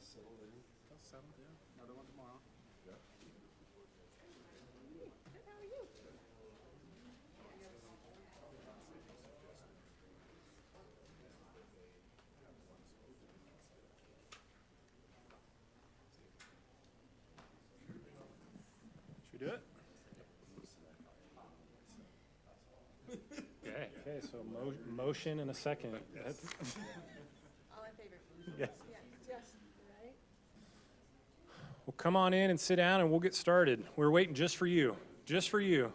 Settled, yeah. Another one tomorrow. Good, how are you? Should we do it? Okay, so motion and a second. That's All in favor? Yes. Yes, right? Well, come on in and sit down and we'll get started. We're waiting just for you. Just for you.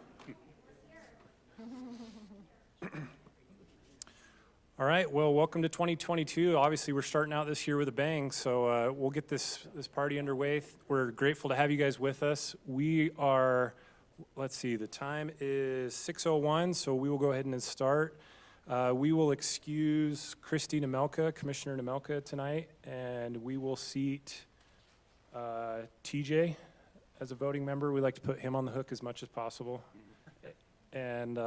All right, well, welcome to 2022. Obviously, we're starting out this year with a bang, so we'll get this party underway. We're grateful to have you guys with us. We are, let's see, the time is 6:01, so we will go ahead and start. We will excuse Christy Nemelka, Commissioner Nemelka tonight, and we will seat TJ as a voting member. We like to put him on the hook as much as possible. And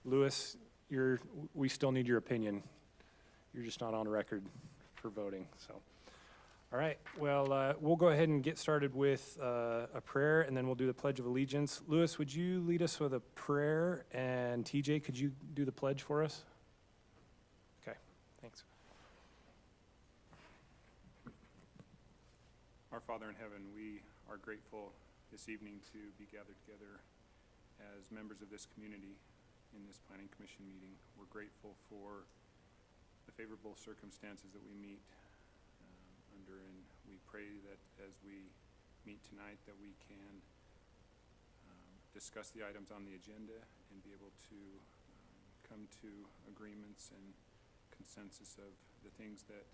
Lewis, we still need your opinion. You're just not on record for voting. So, all right. Well, we'll go ahead and get started with a prayer, and then we'll do the Pledge of Allegiance. Lewis, would you lead us with a prayer? And TJ, could you do the pledge for us? Okay. Thanks. Our Father in heaven, we are grateful this evening to be gathered together as members of this community in this Planning Commission meeting. We're grateful for the favorable circumstances that we meet under, and we pray that as we meet tonight that we can discuss the items on the agenda and be able to come to agreements and consensus of the things that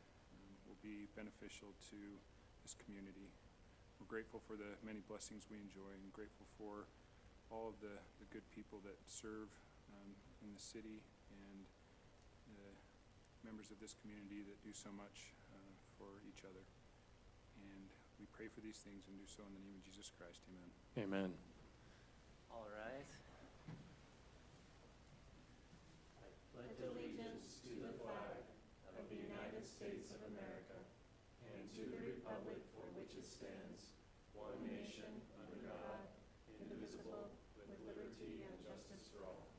will be beneficial to this community. We're grateful for the many blessings we enjoy and grateful for all of the good people that serve in the city and the members of this community that do so much for each other. And we pray for these things and do so in the name of Jesus Christ. Amen. Amen. All right. I pledge allegiance to the flag of the United States of America and to the republic for which it stands, one nation, under God, indivisible, with liberty and justice for all.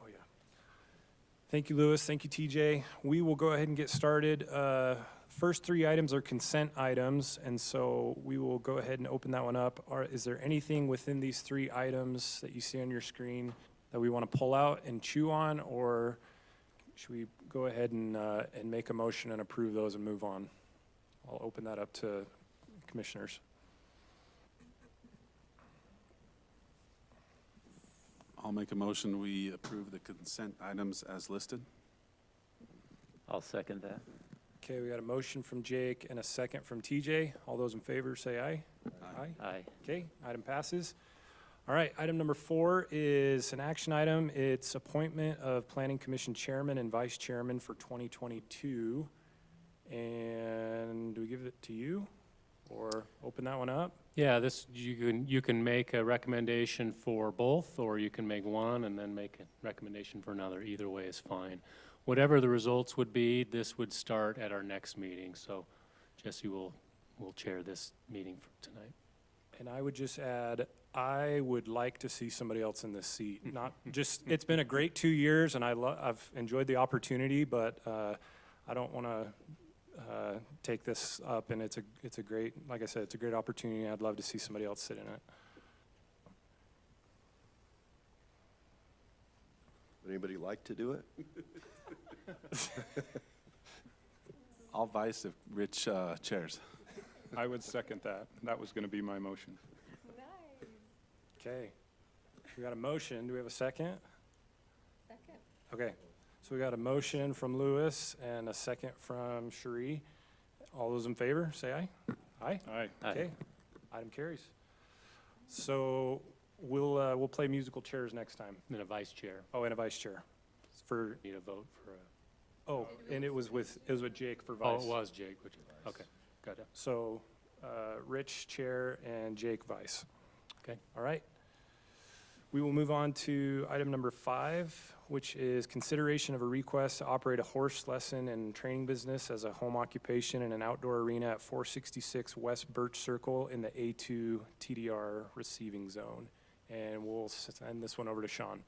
Oh, yeah. Thank you, Lewis. Thank you, TJ. We will go ahead and get started. First three items are consent items, and so we will go ahead and open that one up. Is there anything within these three items that you see on your screen that we want to pull out and chew on, or should we go ahead and make a motion and approve those and move on? I'll open that up to commissioners. I'll make a motion, we approve the consent items as listed. I'll second that. Okay, we got a motion from Jake and a second from TJ. All those in favor say aye. Aye. Aye. Okay, item passes. All right, item number 4 is an action item. It's appointment of Planning Commission Chairman and Vice Chairman for 2022. And do we give it to you or open that one up? Yeah, this you can make a recommendation for both, or you can make one and then make a recommendation for another. Either way is fine. Whatever the results would be, this would start at our next meeting. So Jesse will chair this meeting for tonight. And I would just add, I would like to see somebody else in this seat. Not just, it's been a great 2 years, and I've enjoyed the opportunity, but I don't want to take this up. And it's a great, like I said, it's a great opportunity. I'd love to see somebody else sit in it. Would anybody like to do it? I'll vice if Rich chairs. I would second that. That was going to be my motion. Nice. Okay, we got a motion. Do we have a second? Second. Okay, so we got a motion from Lewis and a second from Cherie. All those in favor, say aye. Aye? Aye. Okay, item carries. So we'll play musical chairs next time. And a vice chair. Oh, and a vice chair. For, Need a vote for a. oh, and it was with Jake for Oh, vice. it was Jake. Okay, got it. So Rich chair and Jake vice. Okay. All right. We will move on to item number 5, which is consideration of a request to operate a horse lesson and training business as a home occupation in an outdoor arena at 466 West Birch Circle in the A2 TDR receiving zone. And we'll send this one over to Sean.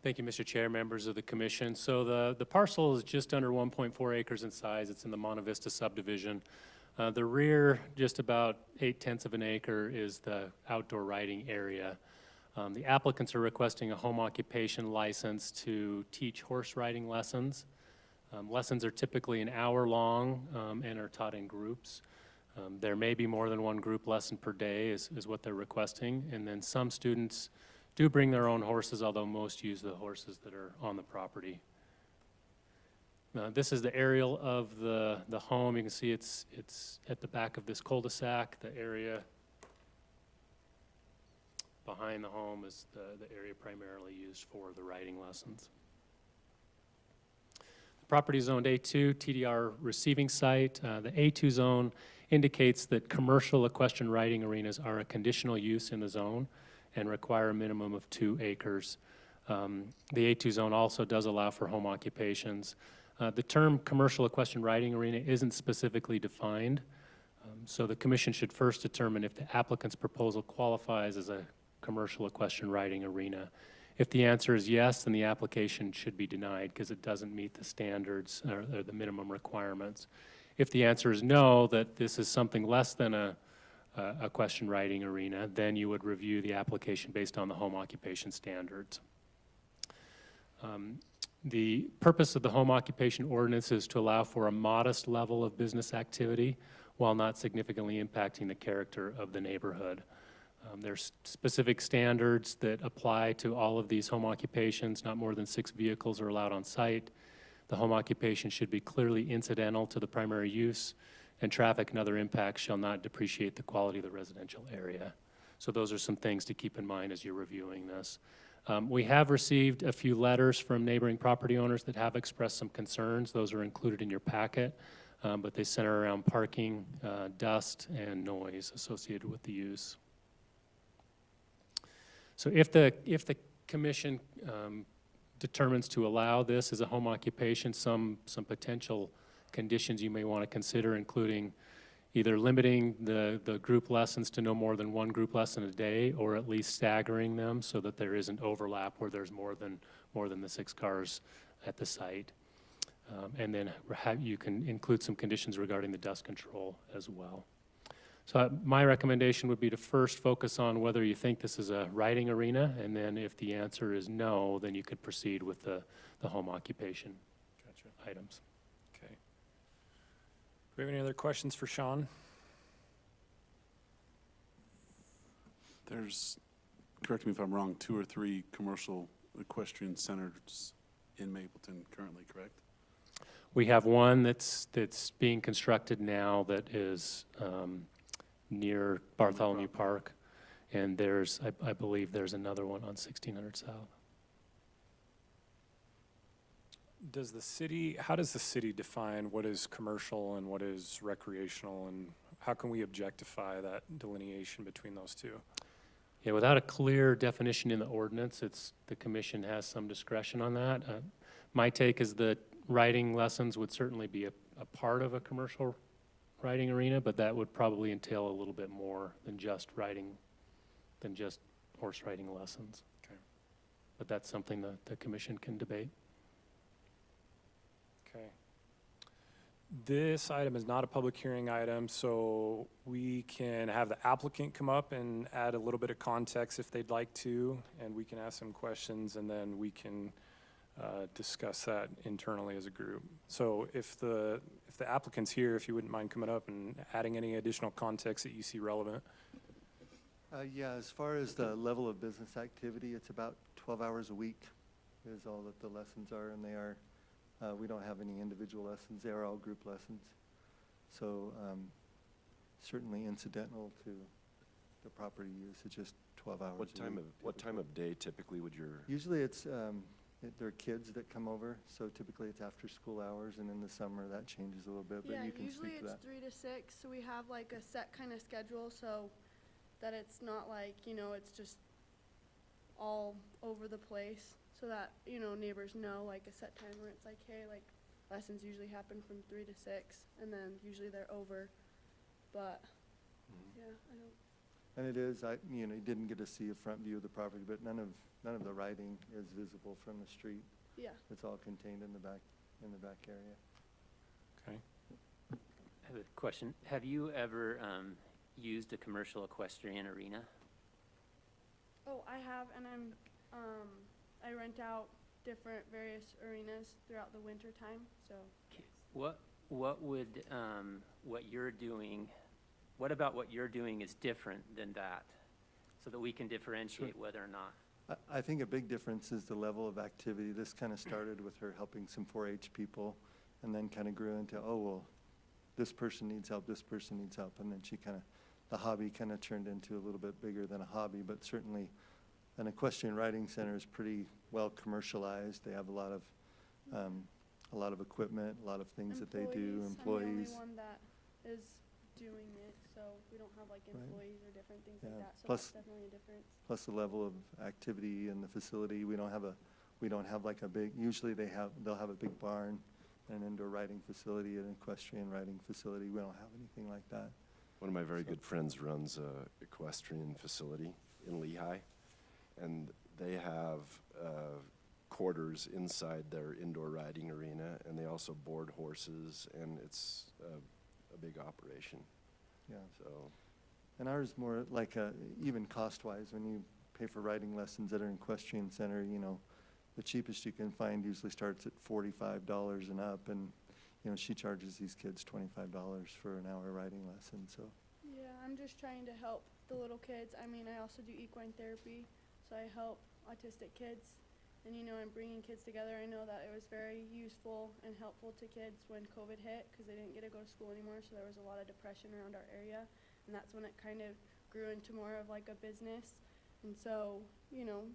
Thank you, Mr. Chair, members of the commission. So the parcel is just under 1.4 acres in size. It's in the Monte Vista subdivision. The rear, just about 0.8 of an acre, is the outdoor riding area. The applicants are requesting a home occupation license to teach horse riding lessons. Lessons are typically an hour long and are taught in groups. There may be more than one group lesson per day is what they're requesting. And then some students do bring their own horses, although most use the horses that are on the property. This is the aerial of the home. You can see it's at the back of this cul-de-sac. The area behind the home is the area primarily used for the riding lessons. The property is zoned A2, TDR receiving site. The A2 zone indicates that commercial equestrian riding arenas are a conditional use in the zone and require a minimum of 2 acres. The A2 zone also does allow for home occupations. The term commercial equestrian riding arena isn't specifically defined, so the commission should first determine if the applicant's proposal qualifies as a commercial equestrian riding arena. If the answer is yes, then the application should be denied because it doesn't meet the standards or the minimum requirements. If the answer is no, that this is something less than a equestrian riding arena, then you would review the application based on the home occupation standards. The purpose of the home occupation ordinance is to allow for a modest level of business activity while not significantly impacting the character of the neighborhood. There's specific standards that apply to all of these home occupations. Not more than 6 vehicles are allowed on site. The home occupation should be clearly incidental to the primary use, and traffic and other impacts shall not depreciate the quality of the residential area. So those are some things to keep in mind as you're reviewing this. We have received a few letters from neighboring property owners that have expressed some concerns. Those are included in your packet, but they center around parking, dust, and noise associated with the use. So if the commission determines to allow this as a home occupation, some potential conditions you may want to consider, including either limiting the group lessons to no more than 1 group lesson a day, or at least staggering them so that there isn't overlap where there's more than the 6 cars at the site. And then you can include some conditions regarding the dust control as well. So my recommendation would be to first focus on whether you think this is a riding arena, and then if the answer is no, then you could proceed with the home occupation items. Okay. Do we have any other questions for Sean? There's, correct me if I'm wrong, 2 or 3 commercial equestrian centers in Mapleton currently, correct? We have one that's being constructed now that is near Bartholomew Park, and there's, I believe there's another one on 1600 South. How does the city define what is commercial and what is recreational, and how can we objectify that delineation between those two? Yeah, without a clear definition in the ordinance, the commission has some discretion on that. My take is that riding lessons would certainly be a part of a commercial riding arena, but that would probably entail a little bit more than just horse riding lessons. Okay. But that's something that the commission can debate. Okay. This item is not a public hearing item, so we can have the applicant come up and add a little bit of context if they'd like to, and we can ask some questions, and then we can discuss that internally as a group. So if the applicant's here, if you wouldn't mind coming up and adding any additional context that you see relevant. Yeah, as far as the level of business activity, it's about 12 hours a week is all that the lessons are, and they are, we don't have any individual lessons. They are all group lessons. So certainly incidental to the property use. It's just 12 hours What time of day typically would your, Usually it's, there are kids that come over, so typically it's after school hours, and in the summer that changes a little bit, but you can speak to that. Usually it's 3 to 6, so we have like a set kind of schedule so that it's not like, it's just all over the place so that, you know, neighbors know like a set time where it's like, hey, like lessons usually happen from 3 to 6 and then usually they're over. But yeah, I don't. And it is, you know, you didn't get to see a front view of the property, but none of the writing is visible from the street. Yeah. It's all contained in the back area. Okay. I have a question. Have you ever used a commercial equestrian arena? Oh, I have, and I rent out different various arenas throughout the winter time. So What would what you're doing? What about what you're doing is different than that, so that we can differentiate whether or not? I think a big difference is the level of activity. This kind of started with her helping some 4-H people, and then kind of grew into, oh, well, this person needs help, this person needs help, and then the hobby kind of turned into a little bit bigger than a hobby, but certainly an equestrian riding center is pretty well commercialized. They have a lot of equipment, a lot of things that they do, I'm employees. the only one that is doing it, so we don't have like Right. employees or different things Yeah. like that. So Plus- that's definitely a difference. Plus the level of activity in the facility. We don't have like a big, usually they'll have a big barn, an indoor riding facility, an equestrian riding facility. We don't have anything like that. One of my very good friends runs a equestrian facility in Lehigh, and they have quarters inside their indoor riding arena, and they also board horses, and it's a big operation. Yeah. So And ours more like even cost-wise, when you pay for riding lessons at an equestrian center, you know, the cheapest you can find usually starts at $45 and up, and you know, she charges these kids $25 for an hour riding lesson. So Yeah, I'm just trying to help the little kids. I mean, I also do equine therapy, so I help autistic kids. And, you know, I'm bringing kids together. I know that it was very useful and helpful to kids when COVID hit because they didn't get to go to school anymore, so there was a lot of depression around our area. And that's when it kind of grew into more of like a business. And so, you know,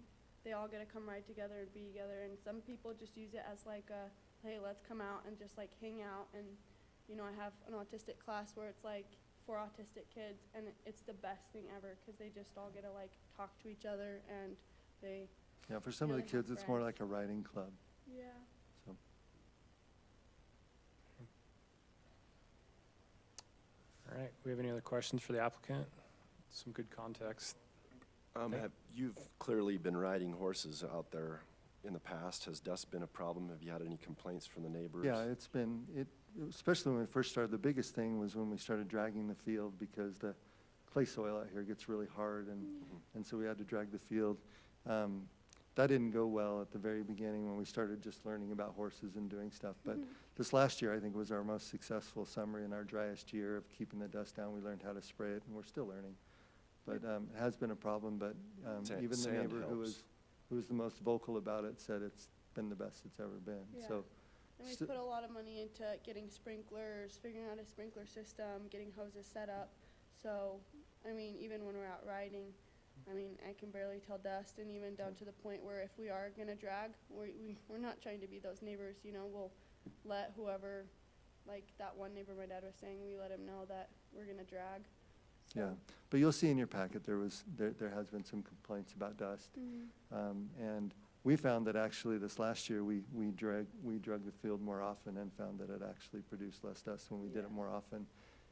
they all get to come ride together and be together. And some people just use it as like a, hey, let's come out and just like hang out. And, you know, I have an autistic class where it's like for autistic kids, and it's the best thing ever because they just all get to like talk to each other, and they, yeah, for some of the Really have kids, it's more friends. like a riding club. yeah. So All right, we have any other questions for the applicant? Some good context. Okay. You've clearly been riding horses out there in the past. Has dust been a problem? Have you had any complaints from the neighbors? yeah, it's been, especially when we first started, the biggest thing was when we started dragging the field because the clay soil out here gets really hard, and so we had to drag the field. That didn't go well at the very beginning when we started just learning about horses and doing stuff. But this last year, I think, was our most successful summer in our driest year of keeping the dust down. We learned how to spray it, and we're still learning. But it has been a problem. But even the Sand neighbor who helps. was the most vocal about it said it's been the best it's ever been. Yeah. So And we Sti- put a lot of money into getting sprinklers, figuring out a sprinkler system, getting hoses set up. So, I mean, even when we're out riding, I mean, I can barely tell dust, and even down to the point where if we are gonna drag, we're not trying to be those neighbors, you know, we'll let whoever, like that one neighbor my dad was saying, we let him know that we're gonna drag. So, yeah, but you'll see in your packet there has been some complaints about dust. And we found that actually this last year we drug the field more often and found that it actually produced less dust when we did it Yeah. more often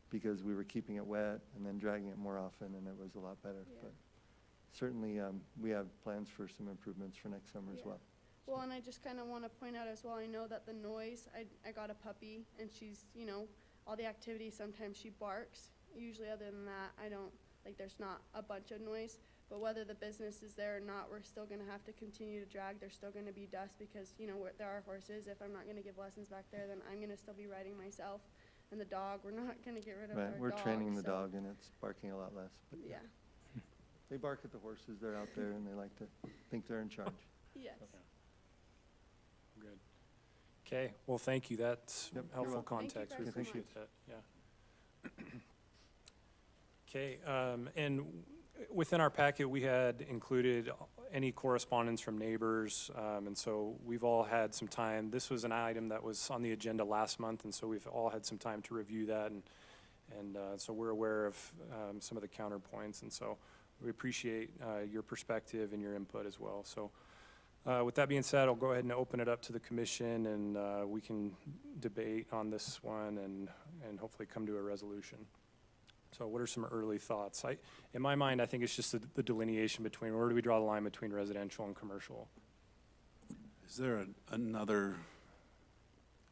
because we were keeping it wet and then dragging it more often, and it was a lot better. Yeah. But certainly we have plans for some improvements for next summer as Yeah. well. Well, and I just kind of want to point out as well, I know that the noise, I got a puppy, and she's, you know, all the activity, sometimes she barks. Usually other than that, I don't, like there's not a bunch of noise. But whether the business is there or not, we're still going to have to continue to drag. There's still going to be dust because, you know, there are horses. If I'm not going to give lessons back there, then I'm going to still be riding myself. And the dog, we're not going to get rid of our Right, we're dog. training the so, dog, and it's barking a lot less. But Yeah, they bark at the horses. They're out there, and they like to think they're in charge. yes. Good. Okay, well, thank you. That's Yep, you're helpful welcome. context. Thank you We guys so appreciate that, yeah. Okay, and within our packet, we had included any correspondence from neighbors, and so we've all had some time. This was an item that was on the agenda last month, and so we've all had some time to review that, and so we're aware of some of the counterpoints, and so we appreciate your perspective and your input as well. So with that being said, I'll go ahead and open it up to the commission, and we can debate on this one and hopefully come to a resolution. So what are some early thoughts? In my mind, I think it's just the delineation between where do we draw the line between residential and commercial. Is there another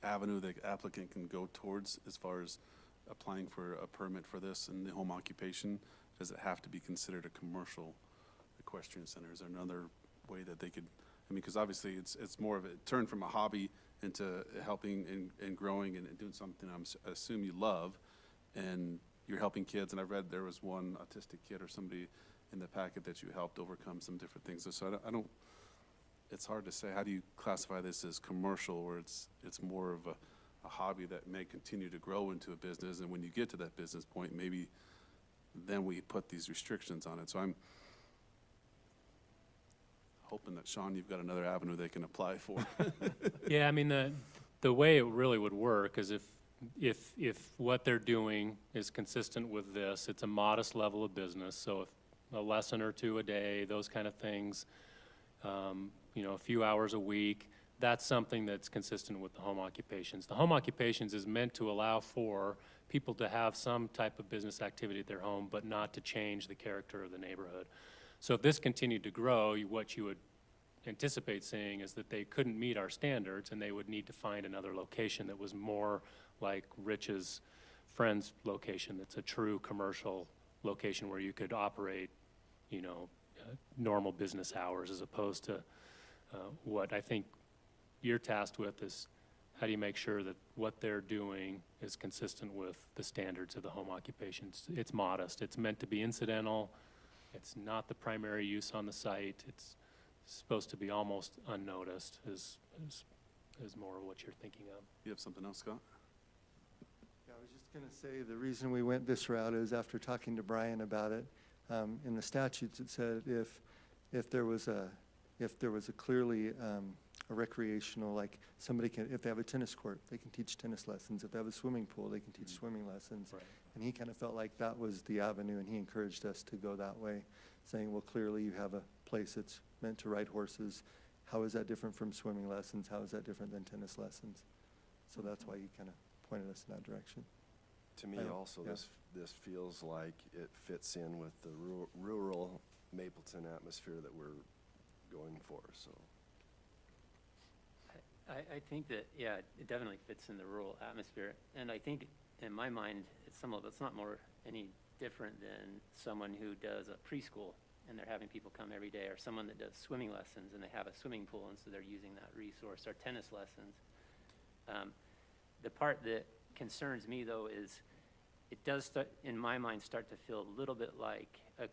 avenue the applicant can go towards as far as applying for a permit for this in the home occupation? Does it have to be considered a commercial equestrian center? Is there another way that they could, I mean, because obviously it's more of a turn from a hobby into helping and growing and doing something I assume you love, and you're helping kids. And I read there was one autistic kid or somebody in the packet that you helped overcome some different things. So I don't it's hard to say, how do you classify this as commercial, or it's more of a hobby that may continue to grow into a business, and when you get to that business point, maybe then we put these restrictions on it. So I'm hoping that, Sean, you've got another avenue they can apply for. Yeah, I mean, the way it really would work is if what they're doing is consistent with this, it's a modest level of business, so if a lesson or two a day, those kind of things, you know, a few hours a week, that's something that's consistent with the home occupations. The home occupations is meant to allow for people to have some type of business activity at their home, but not to change the character of the neighborhood. So if this continued to grow, what you would anticipate seeing is that they couldn't meet our standards, and they would need to find another location that was more like Rich's friend's location, that's a true commercial location where you could operate, you know, normal business hours, as opposed to what I think you're tasked with is how do you make sure that what they're doing is consistent with the standards of the home occupations. It's modest. It's meant to be incidental. It's not the primary use on the site. It's supposed to be almost unnoticed is more of what you're thinking of. You have something else, Scott? Yeah, I was just going to say the reason we went this route is after talking to Brian about it. In the statutes, it said if there was a clearly a recreational, like somebody can, if they have a tennis court, they can teach tennis lessons. If they have a swimming pool, they can teach swimming lessons. Right. And he kind of felt like that was the avenue, and he encouraged us to go that way, saying, well, clearly you have a place that's meant to ride horses. How is that different from swimming lessons? How is that different than tennis lessons? So that's why he kind of pointed us in that direction. To me also, yeah. this feels like it fits in with the rural Mapleton atmosphere that we're going for, so. I think that, yeah, it definitely fits in the rural atmosphere. And I think, in my mind, it's not more any different than someone who does a preschool and they're having people come every day, or someone that does swimming lessons and they have a swimming pool and so they're using that resource, or tennis lessons. The part that concerns me, though, is it does start, in my mind, start to feel a little bit like a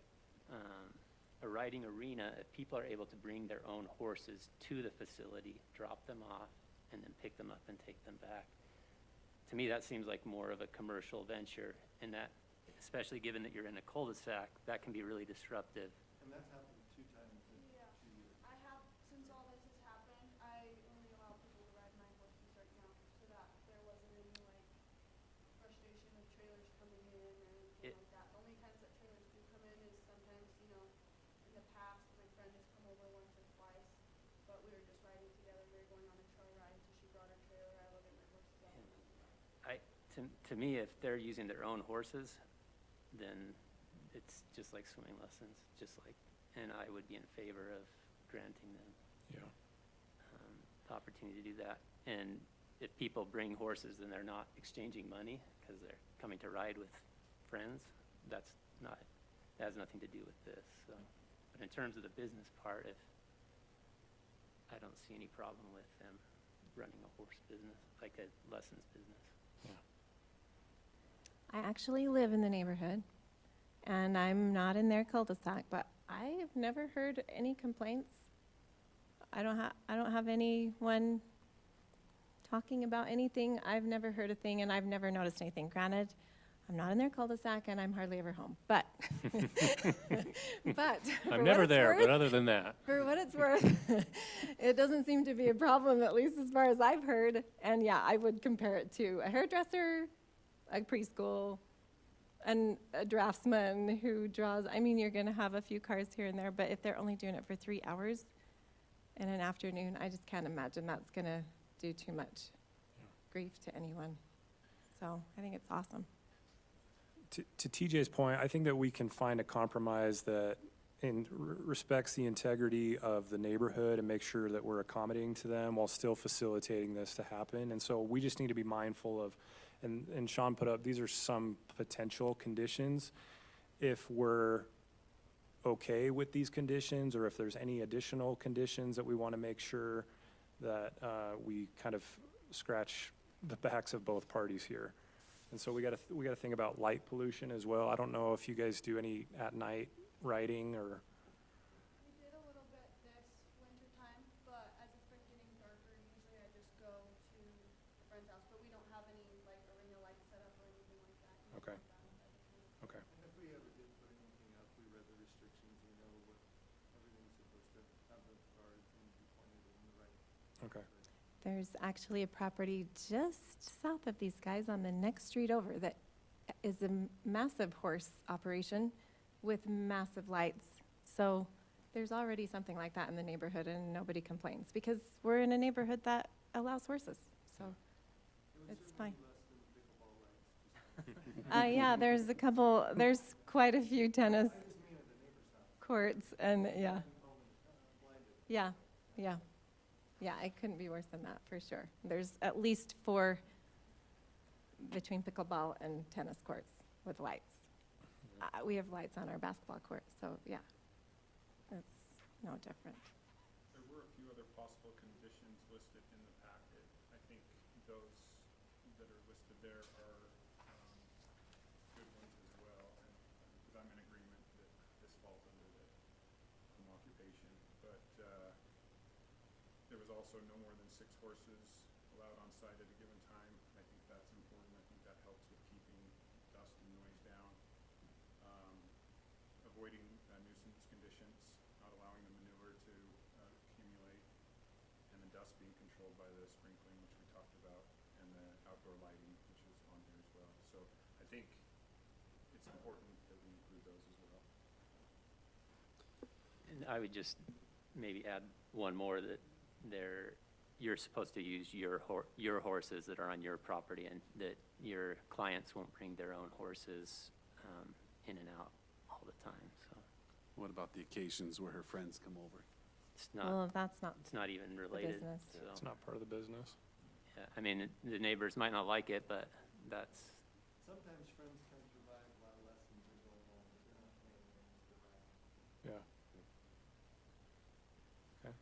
riding arena if people are able to bring their own horses to the facility, drop them off, and then pick them up and take them back. To me, that seems like more of a commercial venture, and that, especially given that you're in a cul-de-sac, that can be really disruptive. And that's happened 2 times in 2 years. I have, since all this has happened, I only allow people to ride my horses right now, so that there wasn't any, like, frustration with trailers coming in or anything like that. The only times that trailers do come in is sometimes, you know, in the past, my friend has come over once or twice, but we were just riding together, we were going on a trail ride, so she brought her trailer, I loaded my horses up. To me, if they're using their own horses, then it's just like swimming lessons, and I would be in favor of granting them the opportunity to do that. And if people bring horses, then they're not exchanging money because they're coming to ride with friends. That has nothing to do with this. So, but in terms of the business part, I don't see any problem with them running a horse business, like a lessons business. I actually live in the neighborhood, and I'm not in their cul-de-sac, but I've never heard any complaints. I don't have anyone talking about anything. I've never heard a thing, and I've never noticed anything. Granted, I'm not in their cul-de-sac, and I'm hardly ever home. But, I'm never there, but other than that. For what it's worth, it doesn't seem to be a problem, at least as far as I've heard. And yeah, I would compare it to a hairdresser, a preschool, a draftsman who draws. I mean, you're going to have a few cars here and there, but if they're only doing it for 3 hours in an afternoon, I just can't imagine that's going to do too much grief to anyone. So I think it's awesome. To TJ's point, I think that we can find a compromise that respects the integrity of the neighborhood and make sure that we're accommodating to them while still facilitating this to happen. And so we just need to be mindful of, and Sean put up, these are some potential conditions. If we're okay with these conditions, or if there's any additional conditions that we want to make sure that we kind of scratch the backs of both parties here. And so we got to think about light pollution as well. I don't know if you guys do any at night writing or. We did a little bit this winter time, but as it's been getting darker, usually I just go to a friend's house, but we don't have any like arena lights set up or anything like that. Okay. Okay. And if we ever did put anything up, we read the restrictions, we know what everything's supposed to have the guards and be pointed in the right. Okay. There's actually a property just south of these guys on the next street over that is a massive horse operation with massive lights. So there's already something like that in the neighborhood and nobody complains because we're in a neighborhood that allows horses. So it's fine. Yeah, there's quite a few tennis courts and yeah. Yeah, it couldn't be worse than that for sure. There's at least 4 between pickleball and tennis courts with lights. We have lights on our basketball court, so yeah, it's no different. There were a few other possible conditions listed in the packet. I think those that are listed there are good ones as well, and because I'm in agreement that this falls under the home occupation. But there was also no more than 6 horses allowed on site at a given time. I think that's important. I think that helps with keeping dust and noise down. Avoiding nuisance conditions, not allowing the manure to accumulate, and the dust being controlled by the sprinkling, which we talked about, and the outdoor lighting, which is on here as well. So I think it's important that we include those as well. And I would just maybe add one more, that you're supposed to use your horses that are on your property, and that your clients won't bring their own horses in and out all the time. So What about the occasions where her friends come over? it's not. Well, that's not It's not even the related. business. So It's not part of the business. yeah, I mean, the neighbors might not like it, but that's. Sometimes friends come to ride while lessons are going on, but they're not paying them to ride. Yeah. Okay.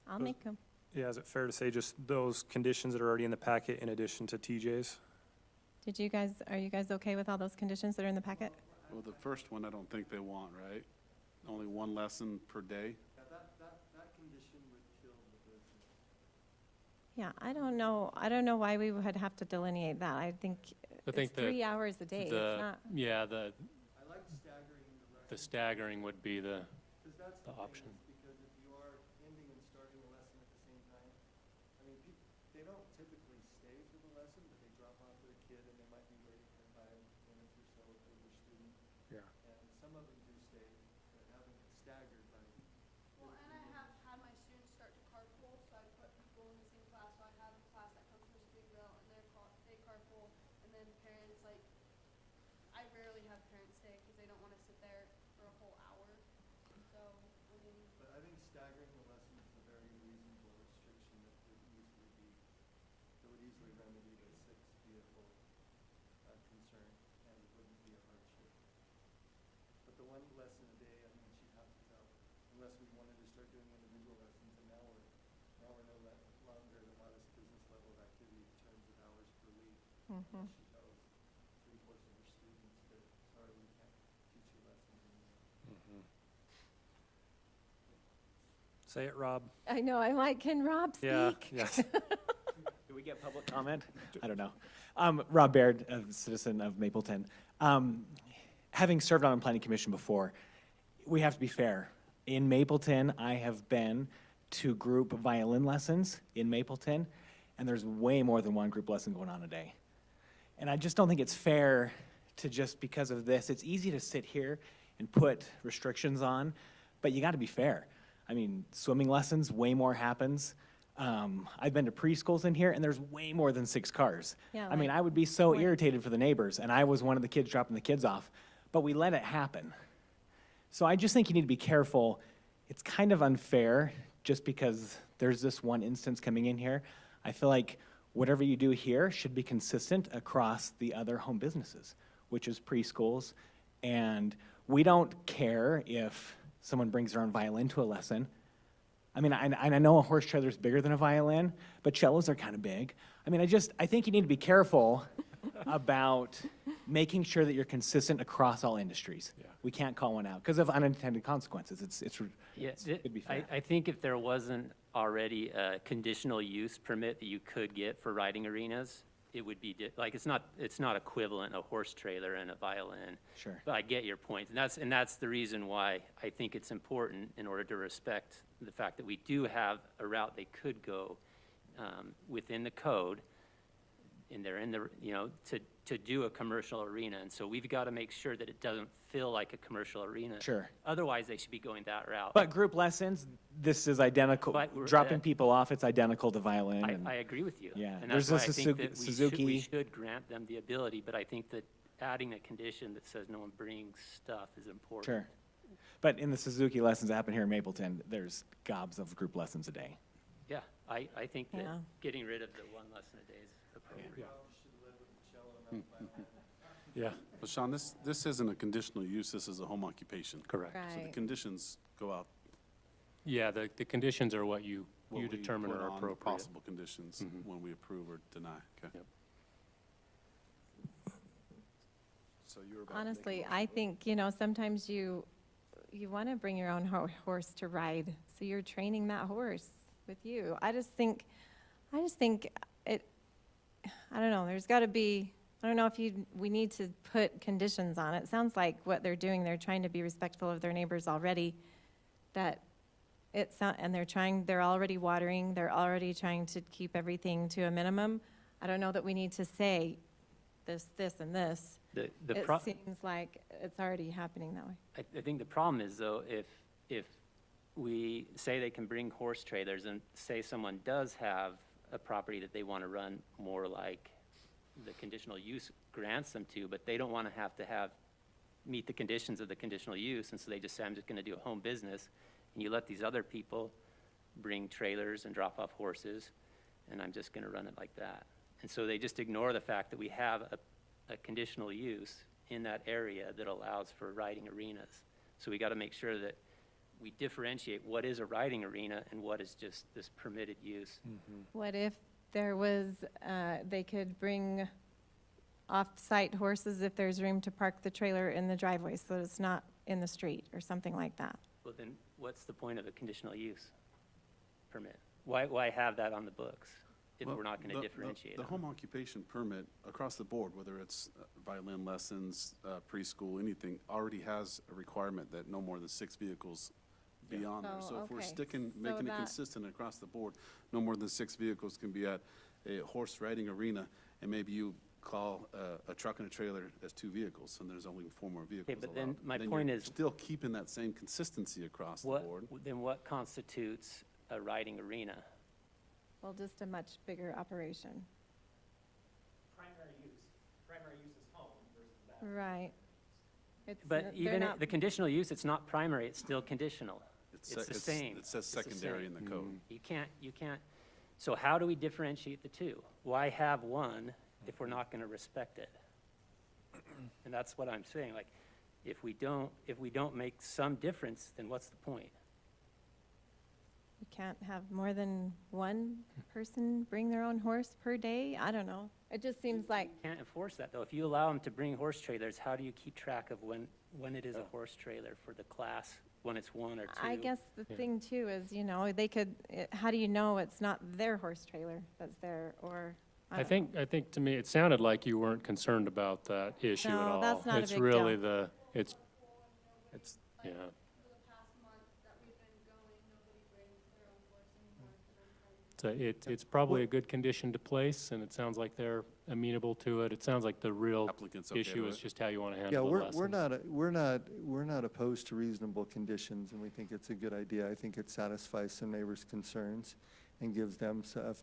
I'll make them. Yeah, is it fair to say just those conditions that are already in the packet in addition to TJ's? Are you guys okay with all those conditions that are in the packet? Well, the first one, I don't think they want, right? Only 1 lesson per day? Yeah, that condition would kill the business. Yeah, I don't know why we would have to delineate that. I think it's 3 hours a day. It's not. Yeah, I like staggering the staggering would be the because that's the the option. option. Because if you are ending and starting a lesson at the same time, I mean, they don't typically stay for the lesson, but they drop off their kid and they might be waiting for 5 minutes or so if they're their student. Yeah. And some of them do stay, but having it staggered by. Well, and I have had my students start to carpool, so I put people in the same class. So I have a class that comes from Springville, and they carpool, and then parents, like, I rarely have parents stay because they don't want to sit there for a whole hour. So, I mean, But I think staggering the lesson is a very reasonable restriction that would easily remedy the 6-vehicle concern, and it wouldn't be a hardship. But the 1 lesson a day, I mean, she'd have to tell, unless we wanted to start doing individual lessons, and now we're no longer the modest business level of activity in terms of hours per week. Mhm. She tells 3/4 of her students that, sorry, we can't teach you lessons anymore. Say it, Rob. I know. I'm like, can Rob speak? Yeah, yes. Do we get public comment? I don't know. Rob Baird, a citizen of Mapleton. Having served on a planning commission before, we have to be fair. In Mapleton, I have been to group violin lessons in Mapleton, and there's way more than one group lesson going on a day. And I just don't think it's fair to just because of this. It's easy to sit here and put restrictions on, but you got to be fair. I mean, swimming lessons, way more happens. I've been to preschools in here, and there's way more than 6 cars. Yeah, I mean, like I would be so when- irritated for the neighbors, and I was one of the kids dropping the kids off, but we let it happen. So I just think you need to be careful. It's kind of unfair just because there's this one instance coming in here. I feel like whatever you do here should be consistent across the other home businesses, which is preschools. And we don't care if someone brings their own violin to a lesson. I mean, I know a horse trailer is bigger than a violin, but cellos are kind of big. I mean, I think you need to be careful about making sure that you're consistent across all industries. Yeah. We can't call one out because of unintended consequences. It's it'd be fair. I think if there wasn't already a conditional use permit that you could get for riding arenas, it would be, like, it's not equivalent, a horse trailer and a violin. Sure. But I get your point, and that's the reason why I think it's important, in order to respect the fact that we do have a route they could go within the code, and they're in the, to do a commercial arena. And so we've got to make sure that it doesn't feel like a commercial arena. Sure. Otherwise, they should be going that route. But group lessons, this is identical. But we're- Dropping people off, it's identical to violin. and- I agree with you. Yeah, And there's that's a why I think that Suzuki- we should grant them the ability, but I think that adding a condition that says no one brings stuff is important. Sure. But in the Suzuki lessons that happen here in Mapleton, there's gobs of group lessons a day. Yeah, I think that Yeah. getting rid of the one lesson a day is appropriate. Yeah, Well, Sean, this isn't a conditional use, this is a home occupation. correct. So the Right. conditions go out. Yeah, the conditions are what you what we determine put are on the appropriate. Possible conditions when we approve or deny, okay? Yep. So you were about to make a Honestly, motion. I think, sometimes you want to bring your own horse to ride, so you're training that horse with you. I just think it, I don't know, there's got to be, I don't know if we need to put conditions on it. Sounds like what they're doing, they're trying to be respectful of their neighbors already, and they're already watering, they're already trying to keep everything to a minimum. I don't know that we need to say this, and this. The It pro- seems like it's already happening that way. I think the problem is, though, if we say they can bring horse trailers, and say someone does have a property that they want to run more like the conditional use grants them to, but they don't want to meet the conditions of the conditional use, and so they just say, I'm just going to do a home business, and you let these other people bring trailers and drop off horses, and I'm just going to run it like that. And so they just ignore the fact that we have a conditional use in that area that allows for riding arenas. So we got to make sure that we differentiate what is a riding arena and what is just this permitted use. What if there was, they could bring off-site horses if there's room to park the trailer in the driveway so that it's not in the street or something like that? Well, then what's the point of a conditional use permit? Why have that on the books if Well, we're not going to the- differentiate The them? home occupation permit across the board, whether it's violin lessons, preschool, anything, already has a requirement that no more than 6 vehicles be on there. Oh, So if we're okay. making it that- consistent across the board, no more than 6 vehicles can be at a horse riding arena, and maybe you call a truck and a trailer as 2 vehicles, and there's only 4 more vehicles but allowed. then my Then point you're is- still keeping that same consistency across the board. Then what constitutes a riding arena? Well, just a much bigger operation. Primary use is home versus that. Right. But they're even not- the conditional use, it's not primary, it's still conditional. It's sa- the same. It says It's the secondary in same. the code. You can't, so how do we differentiate the two? Why have one if we're not gonna respect it? And that's what I'm saying, like, if we don't make some difference, then what's the point? You can't have more than one person bring their own horse per day? I don't know. It just seems like, Can't enforce that, though. If you allow them to bring horse trailers, how do you keep track of when it is a horse trailer for the class, when it's 1 or 2? I guess the thing too is, they could, how do you know it's not their horse trailer that's there, or? I don't know. think to me, it sounded like you weren't concerned about that issue at No, all. that's not a It's big really deal. it's, yeah. It's probably a good condition to place, and it sounds like they're amenable to it. It sounds like the real Applicant's okay issue with is it? just how you want to Yeah, handle the we're lessons. we're not opposed to reasonable conditions, and we think it's a good idea. I think it satisfies some neighbors' concerns and gives them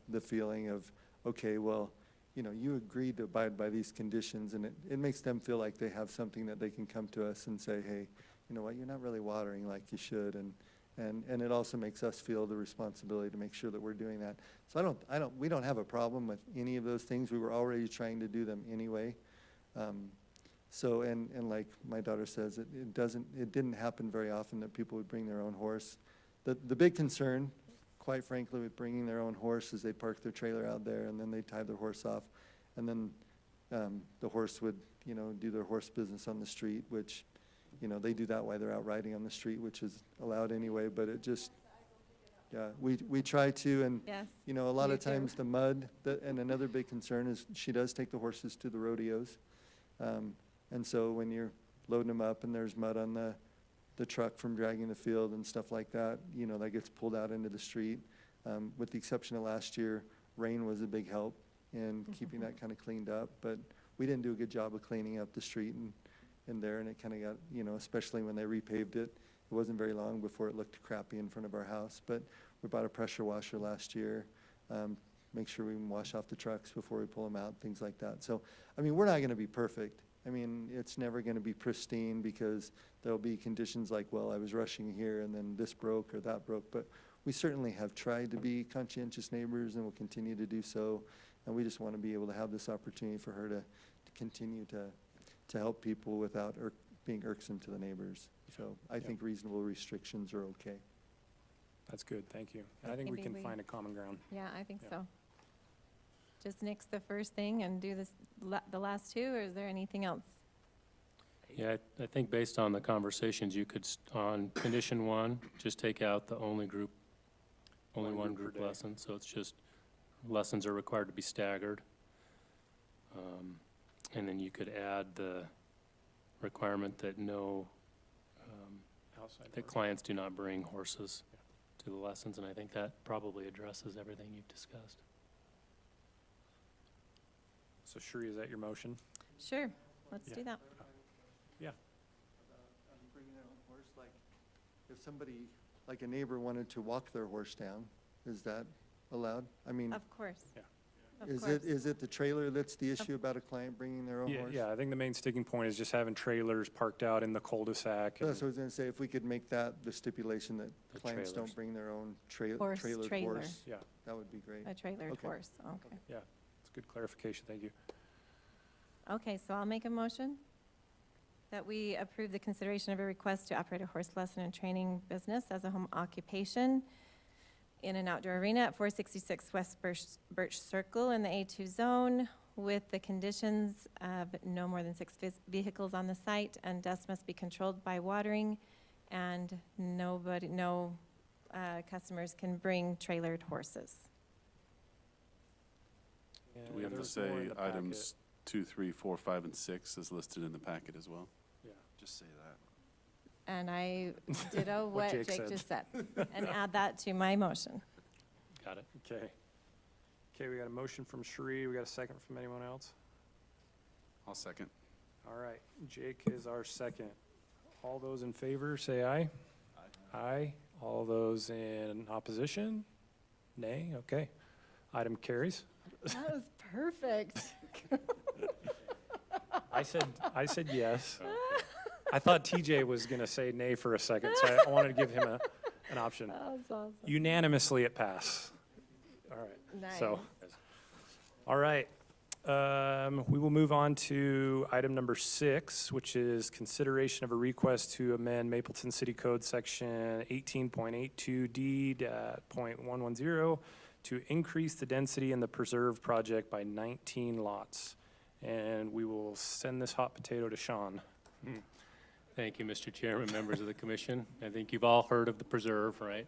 the feeling of, okay, well, you know, you agreed to abide by these conditions, and it makes them feel like they have something that they can come to us and say, hey, you know what, you're not really watering like you should, and it also makes us feel the responsibility to make sure that we're doing that. So we don't have a problem with any of those things. We were already trying to do them anyway. So, and like my daughter says, it didn't happen very often that people would bring their own horse. The big concern, quite frankly, with bringing their own horse is they'd park their trailer out there and then they'd tie their horse off. And then the horse would, you know, do their horse business on the street, which, you know, they do that while they're out riding on the street, which is allowed anyway, but it just, yeah, we try to, and, Yes, you know, a lot you of do. times the mud, and another big concern is she does take the horses to the rodeos. And so when you're loading them up and there's mud on the truck from dragging the field and stuff like that, you know, that gets pulled out into the street. With the exception of last year, rain was a big help in keeping that kind of cleaned up, but we didn't do a good job of cleaning up the street and there, and it kind of got, you know, especially when they repaved it, it wasn't very long before it looked crappy in front of our house. But we bought a pressure washer last year, make sure we can wash off the trucks before we pull them out, things like that. So, I mean, we're not going to be perfect. I mean, it's never going to be pristine because there'll be conditions like, well, I was rushing here and then this broke or that broke. But we certainly have tried to be conscientious neighbors and will continue to do so. And we just want to be able to have this opportunity for her to continue to help people without being irksome to the neighbors. So I think reasonable restrictions are okay. That's good, thank you. And I think we Maybe can find a common ground. Yeah, I think Yeah. so. Just nix the first thing and do the last two, or is there anything else? Yeah, I think based on the conversations, you could, on condition one, just take out the only One one group per group day. lesson. So it's just, lessons are required to be staggered. And then you could add the requirement that Outside that parking. clients do not bring horses to the lessons, and I think that probably addresses everything you've discussed. So Shri, is that your motion? Sure, let's Yeah. do that. Yeah. Bringing their own horse, like if somebody, like a neighbor wanted to walk their horse down, is that allowed? I mean, Of course. Yeah. Of is course. it the trailer that's the issue about a client bringing their own Yeah, horse? yeah, I think the main sticking point is just having trailers parked out in the cul-de-sac. That's what I and- was gonna say, if we could make that the stipulation that The clients trailers. don't bring their own Horse trailered trailer. horse, Yeah, that would be great. A trailered Okay. horse, okay. it's good clarification, thank you. Okay, so I'll make a motion that we approve the consideration of a request to operate a horse lesson and training business as a home occupation in an outdoor arena at 466 West Birch Circle in the A2 zone with the conditions of no more than 6 vehicles on the site, and dust must be controlled by watering, and no customers can bring trailered horses. Do we have to There's more in say the packet. items 2, 3, 4, 5, and 6 is listed in the packet as well? Yeah. Just say that. And I ditto What what Jake Jake said. just said, and add that to my motion. Got it? Okay. Okay, we got a motion from Shri, we got a second from anyone else? I'll second. All right, Jake is our second. All those in favor, say aye. Aye. All those in opposition? Nay, okay. Item carries. That was perfect. I said yes. I thought TJ was gonna say nay for a second, so I wanted to give him an option. That was awesome. Unanimously it passed. All right. Nice. So, all right. We will move on to item number 6, which is consideration of a request to amend Mapleton City Code Section 18.82D.110 to increase the density in the preserve project by 19 lots. And we will send this hot potato to Sean. Thank you, Mr. Chairman, members of the commission. I think you've all heard of the preserve, right?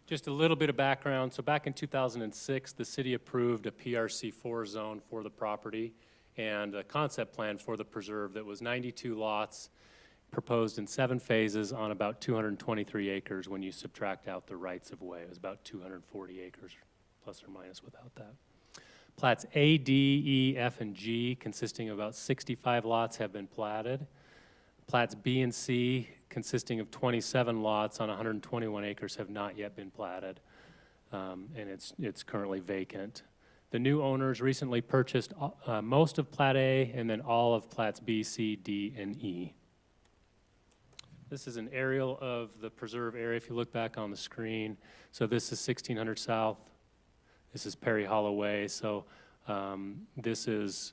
Just a little bit of background. So back in 2006, the city approved a PRC4 zone for the property and a concept plan for the preserve that was 92 lots proposed in 7 phases on about 223 acres when you subtract out the rights of way. It was about 240 acres plus or minus without that. Plats A, D, E, F, and G, consisting of about 65 lots, have been platted. Plats B and C, consisting of 27 lots on 121 acres, have not yet been platted, and it's currently vacant. The new owners recently purchased most of Plat A and then all of Plats B, C, D, and E. This is an aerial of the preserve area if you look back on the screen. So this is 1600 South. This is Perry Hollow Way. So this is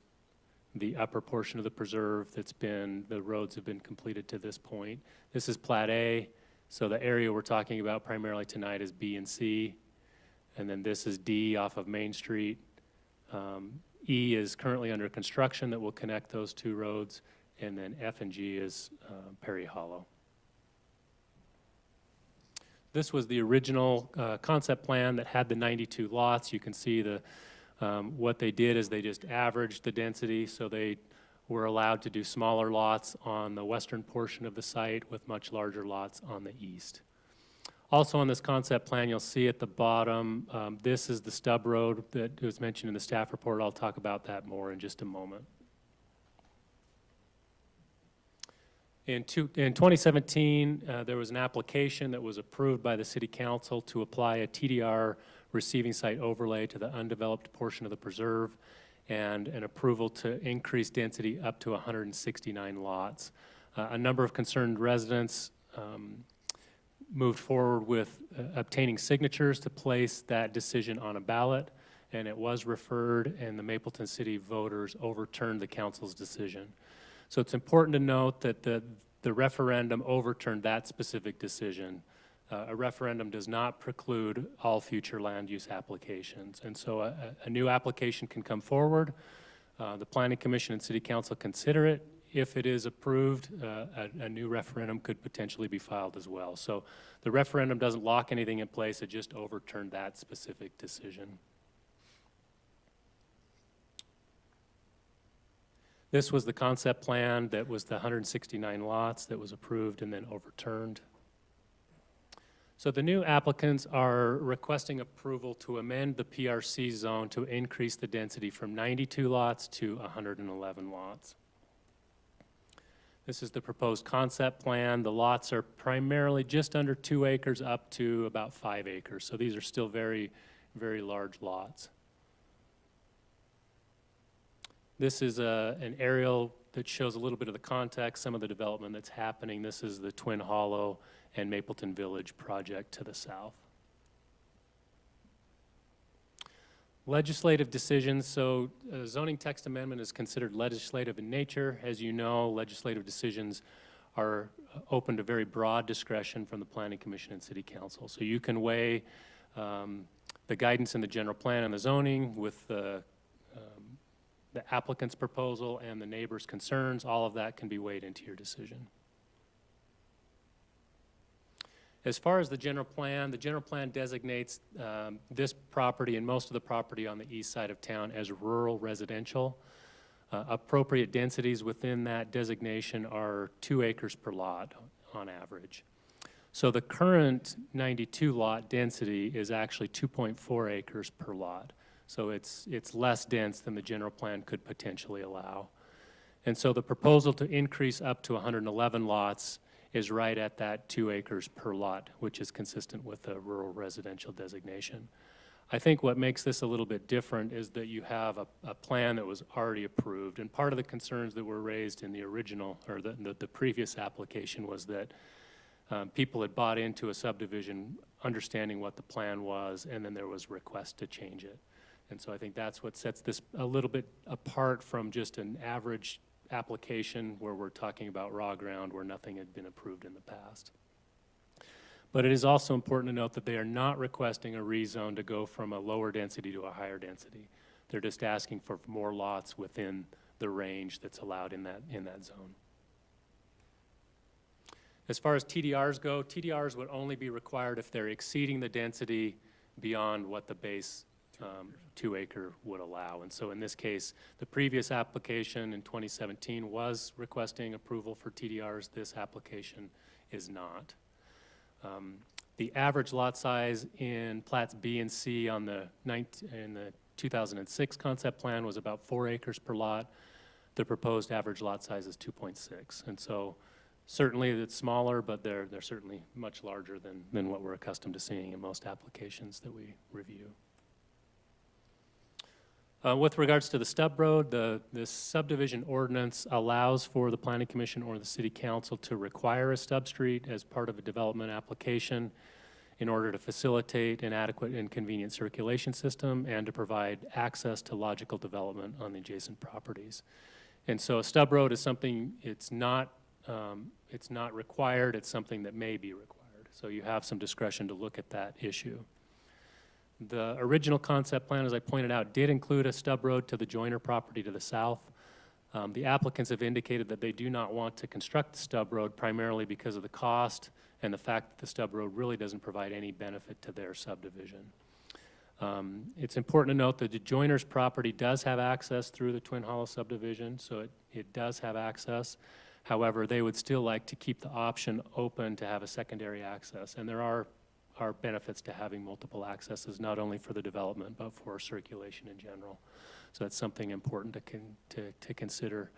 the upper portion of the preserve the roads have been completed to this point. This is Plat A. So the area we're talking about primarily tonight is B and C. And then this is D off of Main Street. E is currently under construction that will connect those two roads. And then F and G is Perry Hollow. This was the original concept plan that had the 92 lots. You can see what they did is they just averaged the density, so they were allowed to do smaller lots on the western portion of the site with much larger lots on the east. Also on this concept plan, you'll see at the bottom, this is the stub road that was mentioned in the staff report. I'll talk about that more in just a moment. In 2017, there was an application that was approved by the City Council to apply a TDR receiving site overlay to the undeveloped portion of the preserve and an approval to increase density up to 169 lots. A number of concerned residents moved forward with obtaining signatures to place that decision on a ballot, and it was referred, and the Mapleton City voters overturned the council's decision. So it's important to note that the referendum overturned that specific decision. A referendum does not preclude all future land use applications. And so a new application can come forward. The Planning Commission and City Council consider it. If it is approved, a new referendum could potentially be filed as well. So the referendum doesn't lock anything in place. It just overturned that specific decision. This was the concept plan that was the 169 lots that was approved and then overturned. So the new applicants are requesting approval to amend the PRC zone to increase the density from 92 lots to 111 lots. This is the proposed concept plan. The lots are primarily just under 2 acres up to about 5 acres. So these are still very, very large lots. This is an aerial that shows a little bit of the context, some of the development that's happening. This is the Twin Hollow and Mapleton Village project to the south. Legislative decisions. So zoning text amendment is considered legislative in nature. As you know, legislative decisions are open to very broad discretion from the Planning Commission and City Council. So you can weigh the guidance in the general plan and the zoning with the applicant's proposal and the neighbor's concerns. All of that can be weighed into your decision. As far as the general plan designates this property and most of the property on the east side of town as rural residential. Appropriate densities within that designation are 2 acres per lot on average. So the current 92 lot density is actually 2.4 acres per lot. So it's less dense than the general plan could potentially allow. And so the proposal to increase up to 111 lots is right at that 2 acres per lot, which is consistent with the rural residential designation. I think what makes this a little bit different is that you have a plan that was already approved. And part of the concerns that were raised in the original, or the previous application, was that people had bought into a subdivision understanding what the plan was, and then there was request to change it. And so I think that's what sets this a little bit apart from just an average application where we're talking about raw ground where nothing had been approved in the past. But it is also important to note that they are not requesting a rezone to go from a lower density to a higher density. They're just asking for more lots within the range that's allowed in that zone. As far as TDRs go, TDRs would only be required if they're exceeding the density beyond what the base 2 acre would allow. And so in this case, the previous application in 2017 was requesting approval for TDRs. This application is not. The average lot size in plats B and C in the 2006 concept plan was about 4 acres per lot. The proposed average lot size is 2.6. And so certainly it's smaller, but they're certainly much larger than what we're accustomed to seeing in most applications that we review. With regards to the stub road, the subdivision ordinance allows for the Planning Commission or the City Council to require a stub street as part of a development application in order to facilitate an adequate and convenient circulation system and to provide access to logical development on the adjacent properties. And so a stub road is something, it's not required, it's something that may be required. So you have some discretion to look at that issue. The original concept plan, as I pointed out, did include a stub road to the Joyner property to the south. The applicants have indicated that they do not want to construct the stub road primarily because of the cost and the fact that the stub road really doesn't provide any benefit to their subdivision. It's important to note that the Joyner's property does have access through the Twin Hollow subdivision, so it does have access. However, they would still like to keep the option open to have a secondary access, and there are benefits to having multiple accesses, not only for the development, but for circulation in general. So that's something important to consider.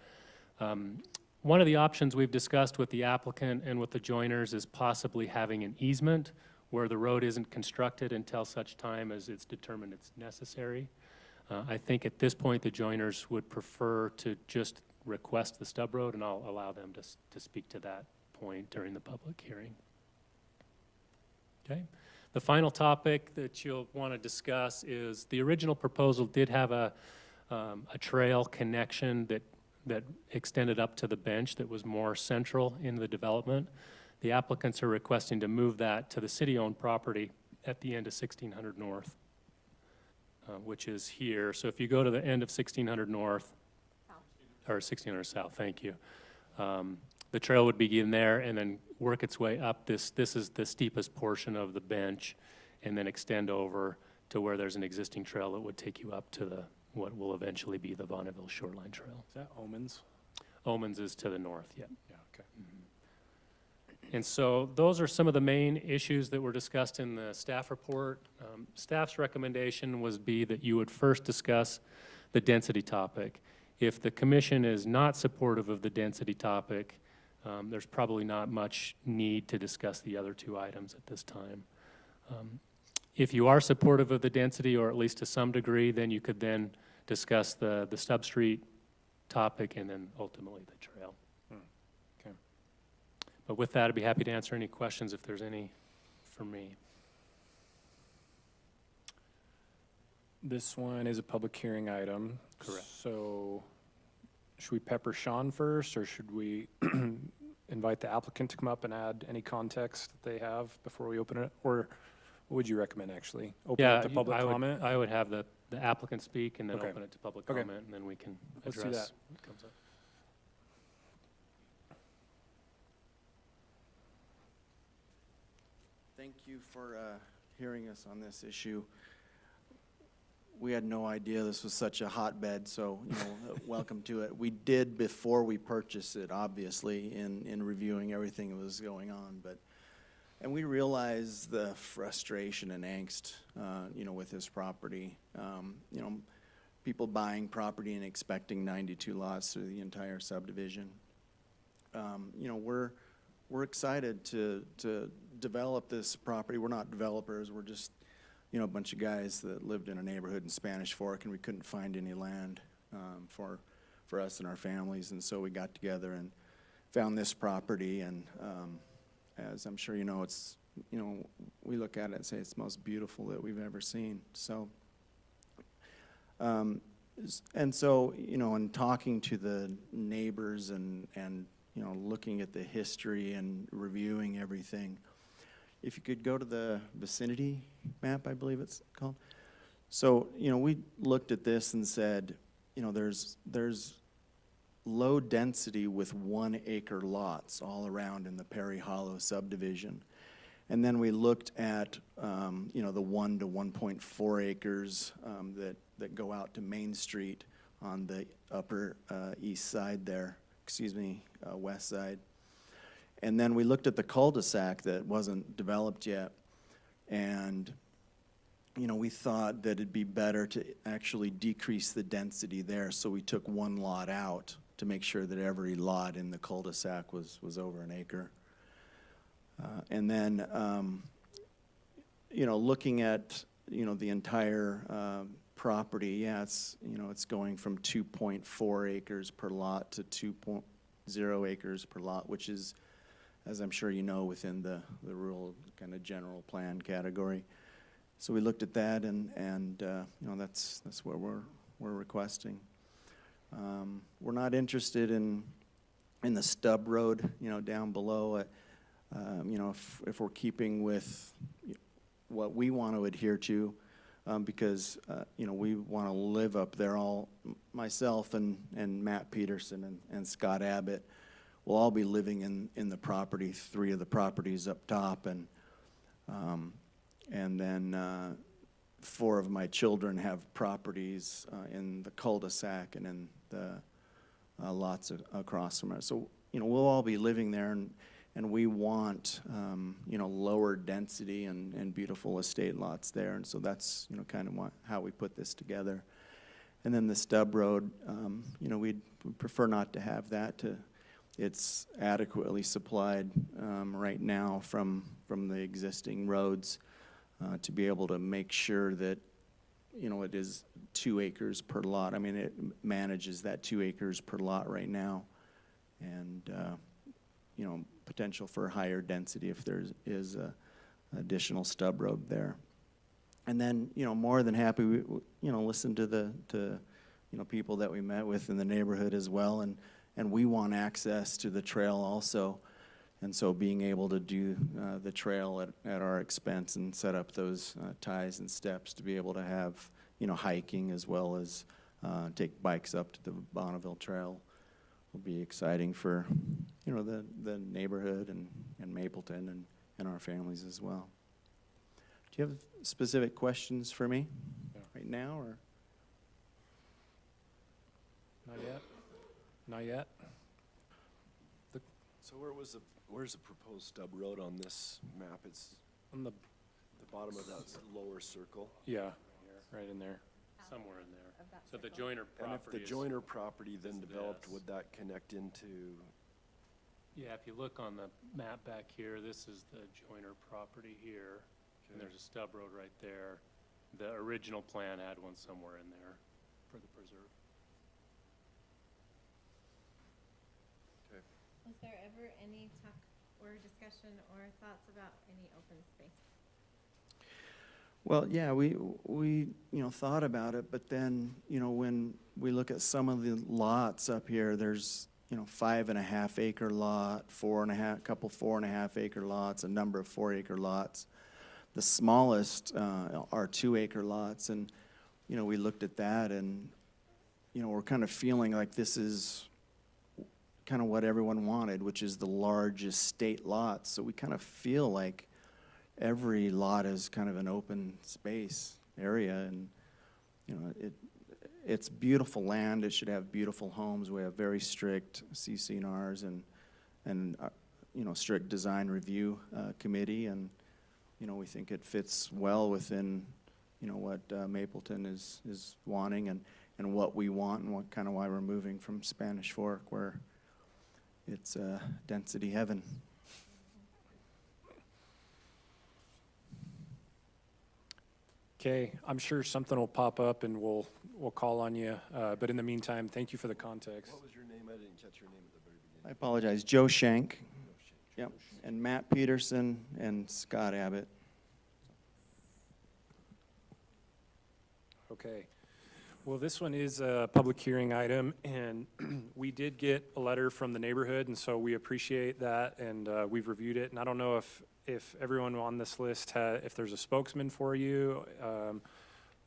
One of the options we've discussed with the applicant and with the Joyners is possibly having an easement where the road isn't constructed until such time as it's determined it's necessary. I think at this point the Joyners would prefer to just request the stub road, and I'll allow them to speak to that point during the public hearing. Okay. The final topic that you'll want to discuss is the original proposal did have a trail connection that extended up to the bench that was more central in the development. The applicants are requesting to move that to the city-owned property at the end of 1600 North, which is here. So if you go to the end of 1600 North, or 1600 South, thank you. The trail would begin there and then work its way up. This is the steepest portion of the bench, and then extend over to where there's an existing trail that would take you up to what will eventually be the Bonneville Shoreline Trail. Is that Omens? Omens is to the north, yeah. Yeah, okay. And so those are some of the main issues that were discussed in the staff report. Staff's recommendation was that you would first discuss the density topic. If the commission is not supportive of the density topic, there's probably not much need to discuss the other two items at this time. If you are supportive of the density, or at least to some degree, then you could then discuss the stub street topic and then ultimately the trail. Okay. But with that, I'd be happy to answer any questions if there's any for me. This one is a public hearing item. Correct. So should we pepper Sean first, or should we invite the applicant to come up and add any context that they have before we open it? Or what would you recommend, actually? Open it to public comment? I would have the applicant speak and then Okay. open it to public Okay. comment, and then we can Let's address do that. what comes up. Thank you for hearing us on this issue. We had no idea this was such a hotbed, so welcome to it. We did before we purchased it, obviously, in reviewing everything that was going on, and we realized the frustration and angst, with this property. People buying property and expecting 92 lots through the entire subdivision. We're excited to develop this property. We're not developers. We're just a bunch of guys that lived in a neighborhood in Spanish Fork, and we couldn't find any land for us and our families, and so we got together and found this property. And as I'm sure you know, it's we look at it and say it's the most beautiful that we've ever seen. So, and so in talking to the neighbors and looking at the history and reviewing everything. If you could go to the vicinity map, I believe it's called. So, we looked at this and said, there's low density with 1 acre lots all around in the Perry Hollow subdivision. And then we looked at, the 1 to 1.4 acres that go out to Main Street on the upper east side there, west side. And then we looked at the cul-de-sac that wasn't developed yet. And, you know, we thought that it'd be better to actually decrease the density there, so we took one lot out to make sure that every lot in the cul-de-sac was over an acre. And then, you know, looking at, you know, the entire property, yeah, it's, you know, it's going from 2.4 acres per lot to 2.0 acres per lot, which is, as I'm sure you know, within the rural kind of general plan category. So we looked at that, and you know, that's what we're requesting. We're not interested in the stub road, you know, down below. You know, if we're keeping with what we want to adhere to, because you know, we want to live up there. All myself and Matt Peterson and Scott Abbott will all be living in the property, 3 of the properties up top, and then 4 of my children have properties in the cul-de-sac and in the lots across from us. So, you know, we'll all be living there, and we want, you know, lower density and beautiful estate lots there. And so that's, you know, kind of how we put this together. And then the stub road, you know, we'd prefer not to have that. It's adequately supplied right now from the existing roads to be able to make sure that, you know, it is 2 acres per lot. I mean, it manages that 2 acres per lot right now. And, you know, potential for higher density if there is a additional stub road there. And then, you know, more than happy, you know, listen to you know, people that we met with in the neighborhood as well, and we want access to the trail also, and so being able to do the trail at our expense and set up those ties and steps to be able to have, you know, hiking as well as take bikes up to the Bonneville Trail will be exciting for, you know, the neighborhood and Mapleton and our families as well. Do you have specific questions for me right now, or? Not yet? Not yet? So where's the proposed stub road on this map? It's On the, bottom of that lower circle. yeah, right in there. Somewhere in there. Of that So the circle. Joyner And if property the is, Joyner property then is developed, this. would that connect into? yeah, if you look on the map back here, this is the Joyner property here, and there's a stub road right there. The original plan had one somewhere in there for the preserve. Was there ever any talk or discussion or thoughts about any open space? Well, yeah, we you know, thought about it, but then, you know, when we look at some of the lots up here, there's, you know, 5.5 acre lot, 4.5 acre lots, a number of 4 acre lots. The smallest are 2 acre lots, and, you know, we looked at that, and, you know, we're kind of feeling like this is kind of what everyone wanted, which is the largest state lots. So we kind of feel like every lot is kind of an open space area, and, you know, it's beautiful land. It should have beautiful homes. We have very strict CCNRs and you know, strict design review committee, and, you know, we think it fits well within, you know, what Mapleton is wanting and what we want, and what kind of why we're moving from Spanish Fork, where it's density heaven. Okay, I'm sure something will pop up and we'll call on you. But in the meantime, thank you for the context. What was your name? I didn't catch your name at the very beginning. I apologize. Joe Shank. Yep. And Matt Peterson and Scott Abbott. Okay. Well, this one is a public hearing item, and we did get a letter from the neighborhood, and so we appreciate that, and we've reviewed it. And I don't know if everyone on this list if there's a spokesman for you,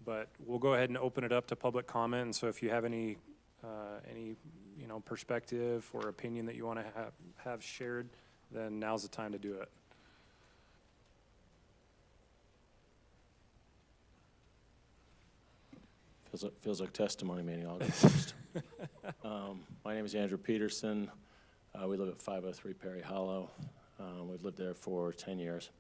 but we'll go ahead and open it up to public comment. And so if you have any you know, perspective or opinion that you want to have shared, then now's the time to do it. Feels like testimony meeting. I'll go first. My name is Andrew Peterson. We live at 503 Perry Hollow. We've lived there for 10 years.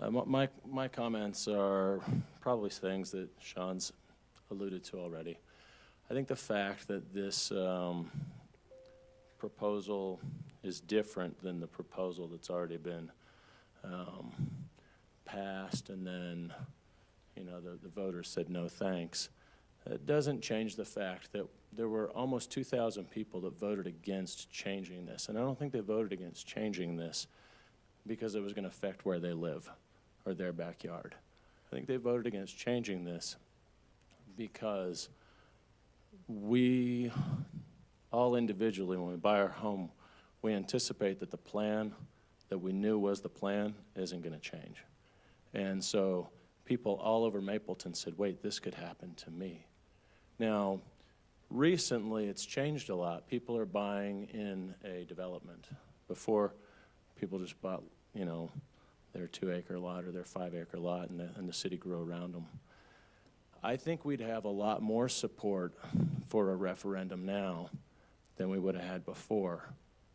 My comments are probably things that Sean's alluded to already. I think the fact that this proposal is different than the proposal that's already been passed, and then, you know, the voters said no thanks. It doesn't change the fact that there were almost 2,000 people that voted against changing this, and I don't think they voted against changing this because it was going to affect where they live or their backyard. I think they voted against changing this because we all individually, when we buy our home, we anticipate that the plan that we knew was the plan isn't going to change. And so people all over Mapleton said, wait, this could happen to me. Now, recently it's changed a lot. People are buying in a development. Before, people just bought, you know, their 2-acre lot or their 5-acre lot, and the city grew around them. I think we'd have a lot more support for a referendum now than we would have had before,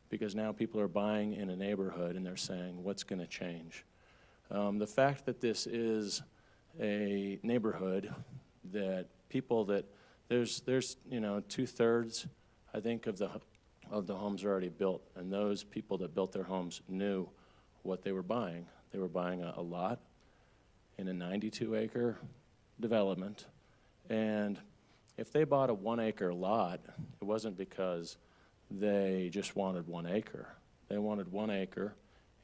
because now people are buying in a neighborhood and they're saying, what's going to change? The fact that this is a neighborhood that people that there's you know, 2/3, I think, of the homes are already built, and those people that built their homes knew what they were buying. They were buying a lot in a 92-acre development, and if they bought a 1-acre lot, it wasn't because they just wanted 1 acre. They wanted 1 acre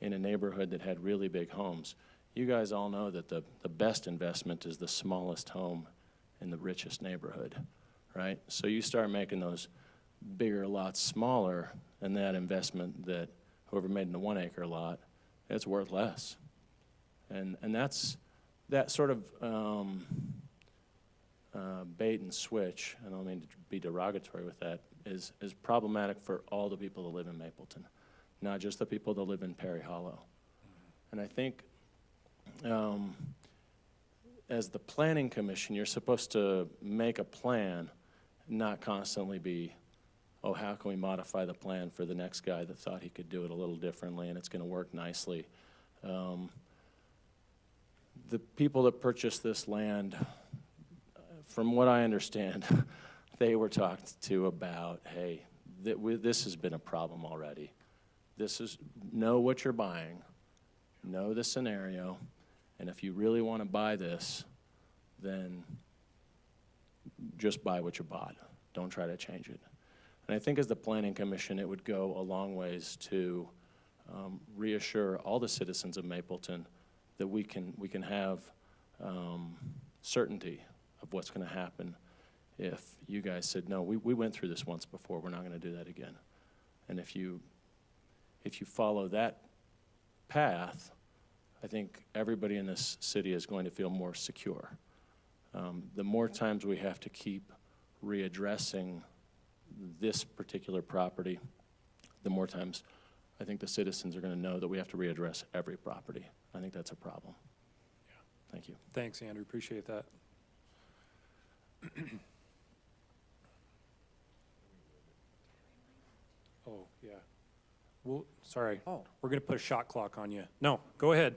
in a neighborhood that had really big homes. You guys all know that the best investment is the smallest home in the richest neighborhood, right? So you start making those bigger lots smaller, and that investment that whoever made in the 1-acre lot, it's worth less. And that's that sort of bait and switch, I don't mean to be derogatory with that, is problematic for all the people that live in Mapleton, not just the people that live in Perry Hollow. And I think as the planning commission, you're supposed to make a plan, not constantly be, oh, how can we modify the plan for the next guy that thought he could do it a little differently and it's going to work nicely. The people that purchased this land, from what I understand, they were talked to about, hey, this has been a problem already. Know what you're buying, know the scenario, and if you really want to buy this, then just buy what you bought. Don't try to change it. And I think as the Planning Commission, it would go a long ways to reassure all the citizens of Mapleton that we can have certainty of what's going to happen if you guys said, no, we went through this once before, we're not going to do that again. And if you follow that path, I think everybody in this city is going to feel more secure. The more times we have to keep readdressing this particular property, the more times I think the citizens are going to know that we have to readdress every property. I think that's a problem. Yeah. Thank you. Thanks, Andrew. Appreciate that. Oh, yeah. Well, sorry. Oh. We're going to put a shot clock on you. No, go ahead.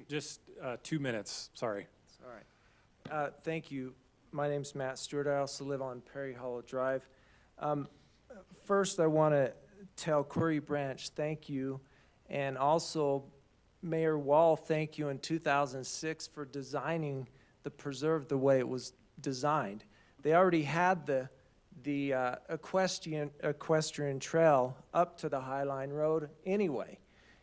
Just 2 minutes. Sorry. It's all right. Thank you. My name's Matt Stewart. I also live on Perry Hollow Drive. First, I want to tell Query Branch thank you, and also Mayor Wall, thank you in 2006 for designing the preserve the way it was designed. They already had the equestrian trail up to the Highline Road anyway.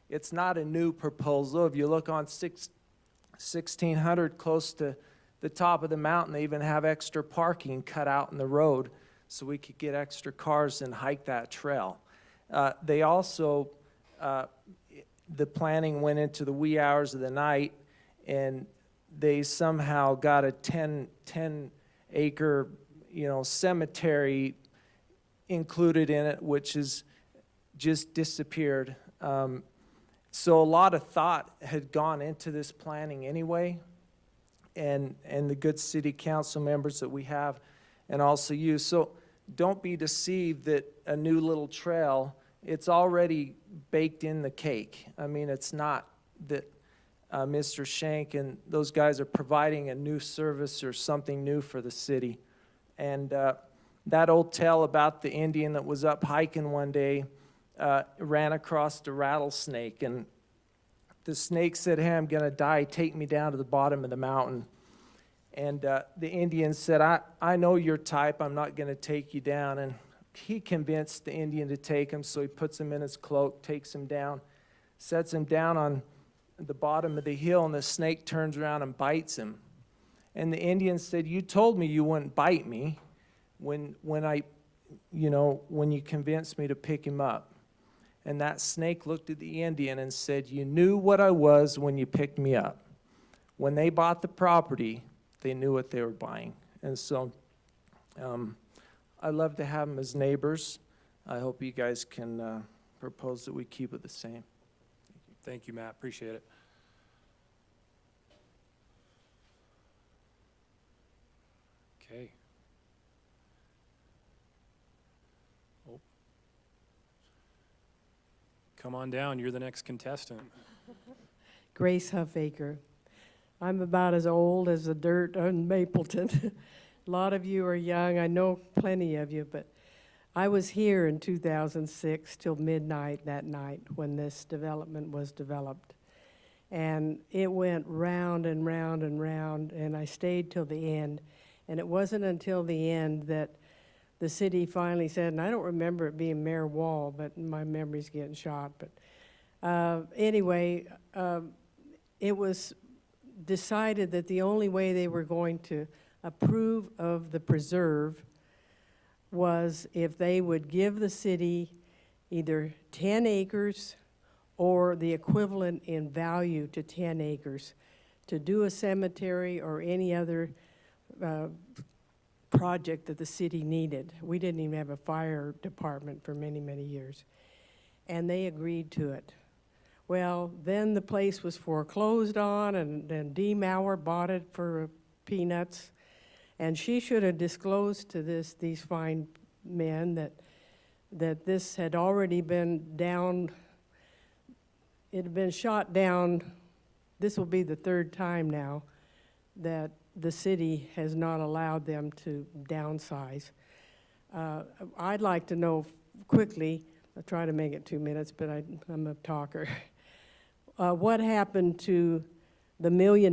It's not a new proposal. If you look on 1600 close to the top of the mountain, they even have extra parking cut out in the road so we could get extra cars and hike that trail. They also, the planning went into the wee hours of the night, and they somehow got a 10-acre, cemetery included in it, which has just disappeared. So a lot of thought had gone into this planning anyway, and the good city council members that we have, and also you. So don't be deceived that a new little trail, it's already baked in the cake. I mean, it's not that Mr. Shank, and those guys are providing a new service or something new for the city. And that old tale about the Indian that was up hiking one day ran across the rattlesnake, and the snake said, "Hey, I'm gonna die, take me down to the bottom of the mountain." And the Indian said, I know your type, I'm not gonna take you down. And he convinced the Indian to take him, so he puts him in his cloak, takes him down, sets him down on the bottom of the hill, and the snake turns around and bites him. And the Indian said, "You told me you wouldn't bite me when you convinced me to pick him up." And that snake looked at the Indian and said, "You knew what I was when you picked me up." When they bought the property, they knew what they were buying. And so I'd love to have them as neighbors. I hope you guys can propose that we keep it the same. Thank you, Matt. Appreciate it. Okay. Oh. Come on down. You're the next contestant. Grace Huffaker. I'm about as old as the dirt on Mapleton. A lot of you are young. I know plenty of you, but I was here in 2006 till midnight that night when this development was developed. And it went round and round and round, and I stayed till the end. And it wasn't until the end that the city finally said, and I don't remember it being Mayor Wall, but my memory's getting shot. But anyway, it was decided that the only way they were going to approve of the preserve was if they would give the city either 10 acres or the equivalent in value to 10 acres to do a cemetery or any other project that the city needed. We didn't even have a fire department for many, many years. And they agreed to it. Well, then the place was foreclosed on, and then Dee Maurer bought it for peanuts. And she should have disclosed to these fine men that this had already been down. It had been shot down. This will be the third time now that the city has not allowed them to downsize. I'd like to know quickly, I'll try to make it 2 minutes, but I'm a talker. What happened to the $1 million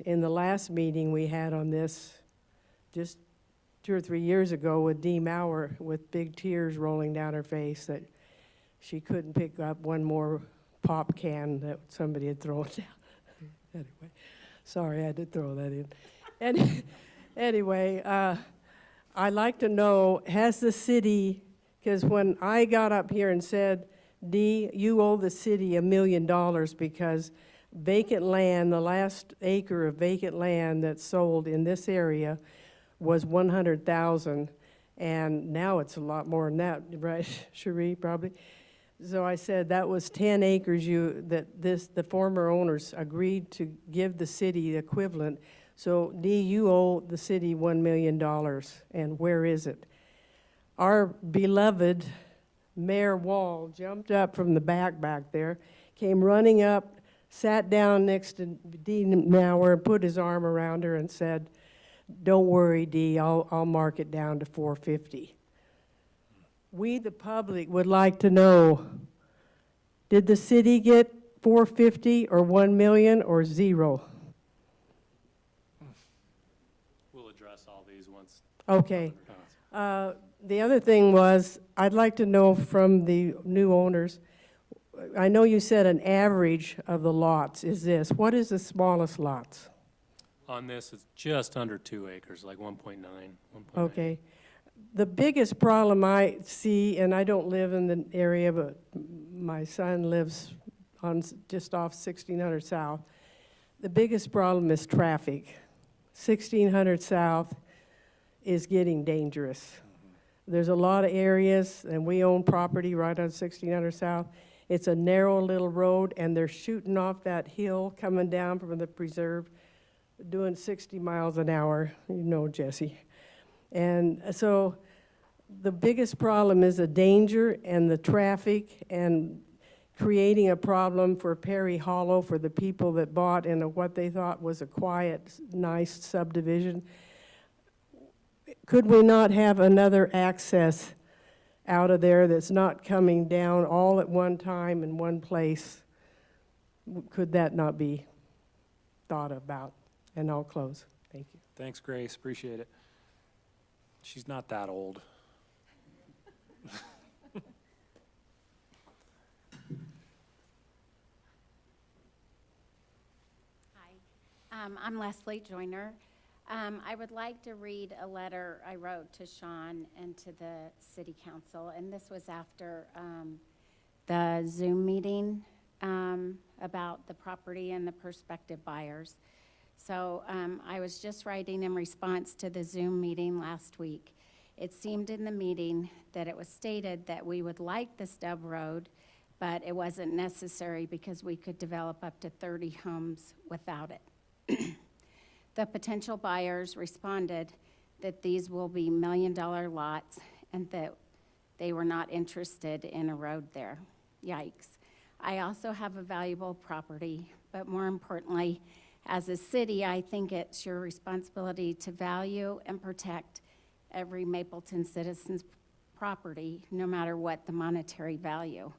in the last meeting we had on this just 2 or 3 years ago with Dee Maurer with big tears rolling down her face that she couldn't pick up one more pop can that somebody had thrown down. Anyway, sorry, I had to throw that in. And anyway, I'd like to know, has the city, because when I got up here and said, Dee, you owe the city $1 million because vacant land, the last acre of vacant land that's sold in this area was 100,000, and now it's a lot more than that, right, Cherie, probably? So I said that was 10 acres the former owners agreed to give the city the equivalent. So Dee, you owe the city $1 million, and where is it? Our beloved Mayor Wall jumped up from the back there, came running up, sat down next to Dee Maurer, put his arm around her and said, "Don't worry, Dee, I'll mark it down to $450. We, the public, would like to know, did the city get $450 or $1 million or zero? We'll address all these once. Okay. The other thing was, I'd like to know from the new owners, I know you said an average of the lots is this. What is the smallest lots? On this, it's just under 2 acres, like 1.9. Okay. The biggest problem I see, and I don't live in the area, but my son lives on just off 1600 South. The biggest problem is traffic. 1600 South is getting dangerous. There's a lot of areas, and we own property right on 1600 South. It's a narrow little road, and they're shooting off that hill coming down from the preserve, doing 60 miles an hour, you know, Jesse. And so the biggest problem is the danger and the traffic, and creating a problem for Perry Hollow, for the people that bought in what they thought was a quiet, nice subdivision. Could we not have another access out of there that's not coming down all at one time in one place? Could that not be thought about? And I'll close. Thank you. Thanks, Grace. Appreciate it. She's not that old. I'm Leslie Joyner. I would like to read a letter I wrote to Sean and to the City Council, and this was after the Zoom meeting about the property and the prospective buyers. So I was just writing in response to the Zoom meeting last week. It seemed in the meeting that it was stated that we would like the stub road, but it wasn't necessary because we could develop up to 30 homes without it. The potential buyers responded that these will be million-dollar lots and that they were not interested in a road there. Yikes. I also have a valuable property, but more importantly, as a city, I think it's your responsibility to value and protect every Mapleton citizen's property, no matter what the monetary value.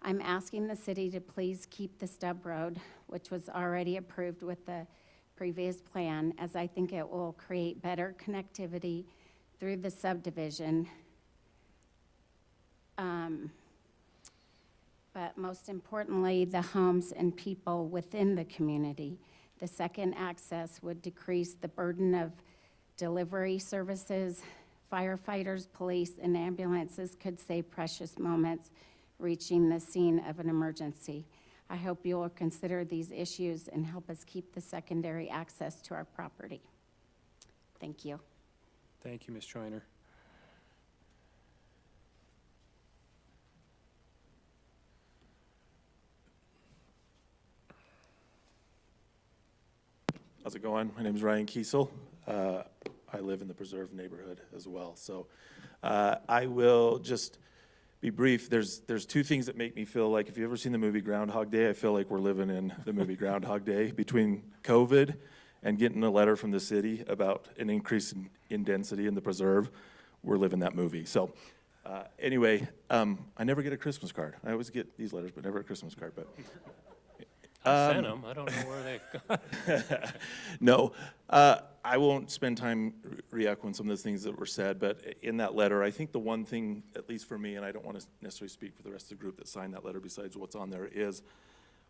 I'm asking the city to please keep the stub road, which was already approved with the previous plan, as I think it will create better connectivity through the subdivision. But most importantly, the homes and people within the community. The second access would decrease the burden of delivery services. Firefighters, police, and ambulances could save precious moments reaching the scene of an emergency. I hope you will consider these issues and help us keep the secondary access to our property. Thank you. Thank you, Ms. Joyner. How's it going? My name is Ryan Kiesel. I live in the Preserve neighborhood as well. So I will just be brief. There's two things that make me feel like, if you've ever seen the movie Groundhog Day, I feel like we're living in the movie Groundhog Day. Between COVID and getting a letter from the city about an increase in density in the Preserve, we're living that movie. So anyway, I never get a Christmas card. I always get these letters, but never a Christmas card. But I sent them. I don't know where they've gone. No, I won't spend time re-echoing some of the things that were said, but in that letter, I think the one thing, at least for me, and I don't want to necessarily speak for the rest of the group that signed that letter besides what's on there, is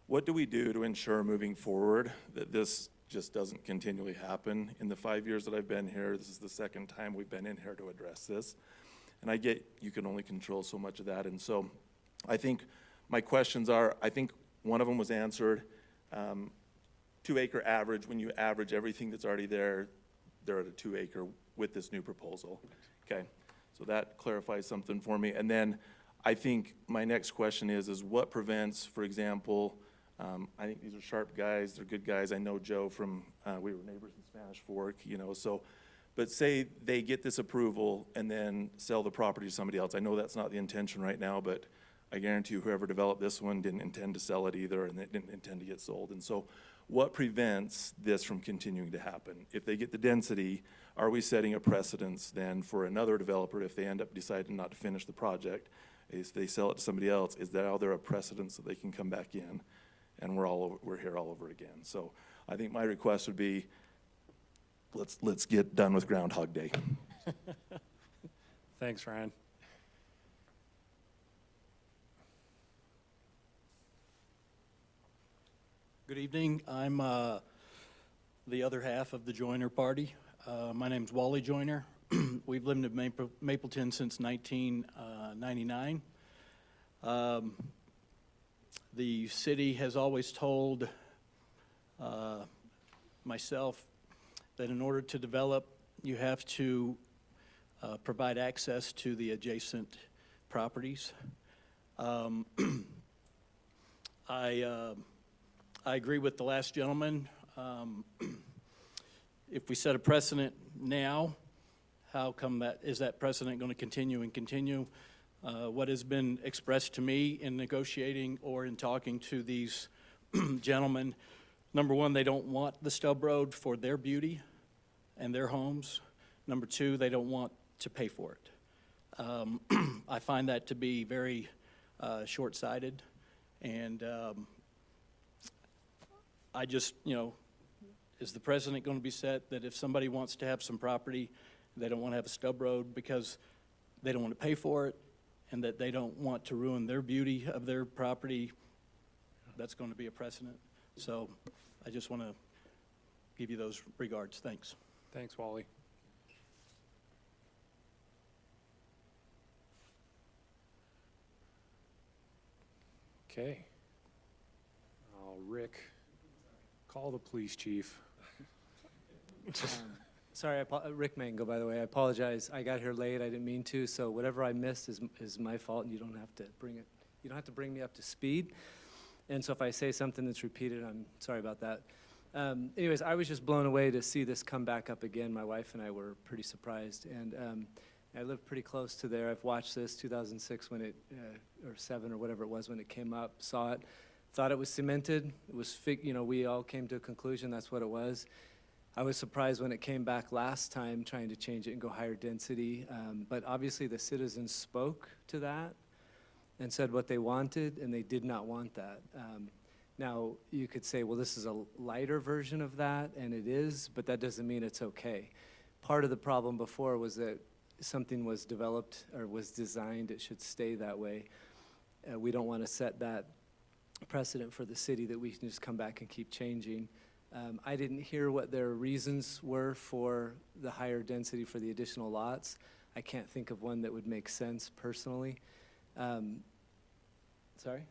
what do we do to ensure moving forward that this just doesn't continually happen? In the 5 years that I've been here, this is the second time we've been in here to address this. And I get you can only control so much of that. And so I think my questions are, I think one of them was answered. 2-acre average, when you average everything that's already there, they're at a 2-acre with this new proposal. Okay, so that clarifies something for me. And then I think my next question is what prevents, for example, I think these are sharp guys, they're good guys. I know Joe from, we were neighbors in Spanish Fork, you know, so, but say they get this approval and then sell the property to somebody else. I know that's not the intention right now, but I guarantee you whoever developed this one didn't intend to sell it either, and it didn't intend to get sold. And so what prevents this from continuing to happen? If they get the density, are we setting a precedence then for another developer if they end up deciding not to finish the project? If they sell it to somebody else, is now there a precedence that they can come back in and we're here all over again? So I think my request would be, let's get done with Groundhog Day. Thanks, Ryan. Good evening. I'm the other half of the Joyner party. My name's Wally Joyner. We've lived in Mapleton since 1999. The city has always told myself that in order to develop, you have to provide access to the adjacent properties. I agree with the last gentleman. If we set a precedent now, how come that, is that precedent going to continue and continue? What has been expressed to me in negotiating or in talking to these gentlemen, number one, they don't want the stub road for their beauty and their homes. Number two, they don't want to pay for it. I find that to be very short-sighted, and I just, is the precedent going to be set that if somebody wants to have some property, they don't want to have a stub road because they don't want to pay for it, and that they don't want to ruin their beauty of their property, that's going to be a precedent. So I just want to give you those regards. Thanks. Thanks, Wally. Okay. Rick, call the police chief. Sorry, Rick Mango, by the way. I apologize. I got here late. I didn't mean to. So whatever I missed is my fault, and you don't have to bring me up to speed. And so if I say something that's repeated, I'm sorry about that. Anyways, I was just blown away to see this come back up again. My wife and I were pretty surprised, and I live pretty close to there. I've watched this 2006 when it, or 7 or whatever it was when it came up. Saw it, thought it was cemented. It was, we all came to a conclusion that's what it was. I was surprised when it came back last time trying to change it and go higher density, but obviously the citizens spoke to that and said what they wanted, and they did not want that. Now, you could say, well, this is a lighter version of that, and it is, but that doesn't mean it's okay. Part of the problem before was that something was developed or was designed, it should stay that way. We don't want to set that precedent for the city that we can just come back and keep changing. I didn't hear what their reasons were for the higher density for the additional lots. I can't think of one that would make sense personally. Sorry?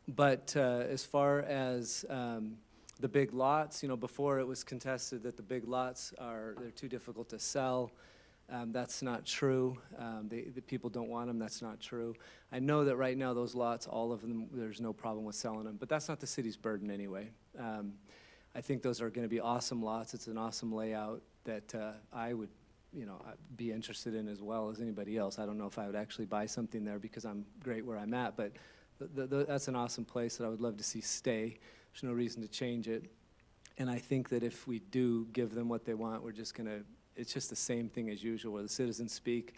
But as far as the big lots, before it was contested that the big lots they're too difficult to sell. That's not true. The people don't want them. That's not true. I know that right now those lots, all of them, there's no problem with selling them, but that's not the city's burden anyway. I think those are going to be awesome lots. It's an awesome layout that I would, be interested in as well as anybody else. I don't know if I would actually buy something there because I'm great where I'm at, but that's an awesome place that I would love to see stay. There's no reason to change it. And I think that if we do give them what they want, we're just going to, it's just the same thing as usual where the citizens speak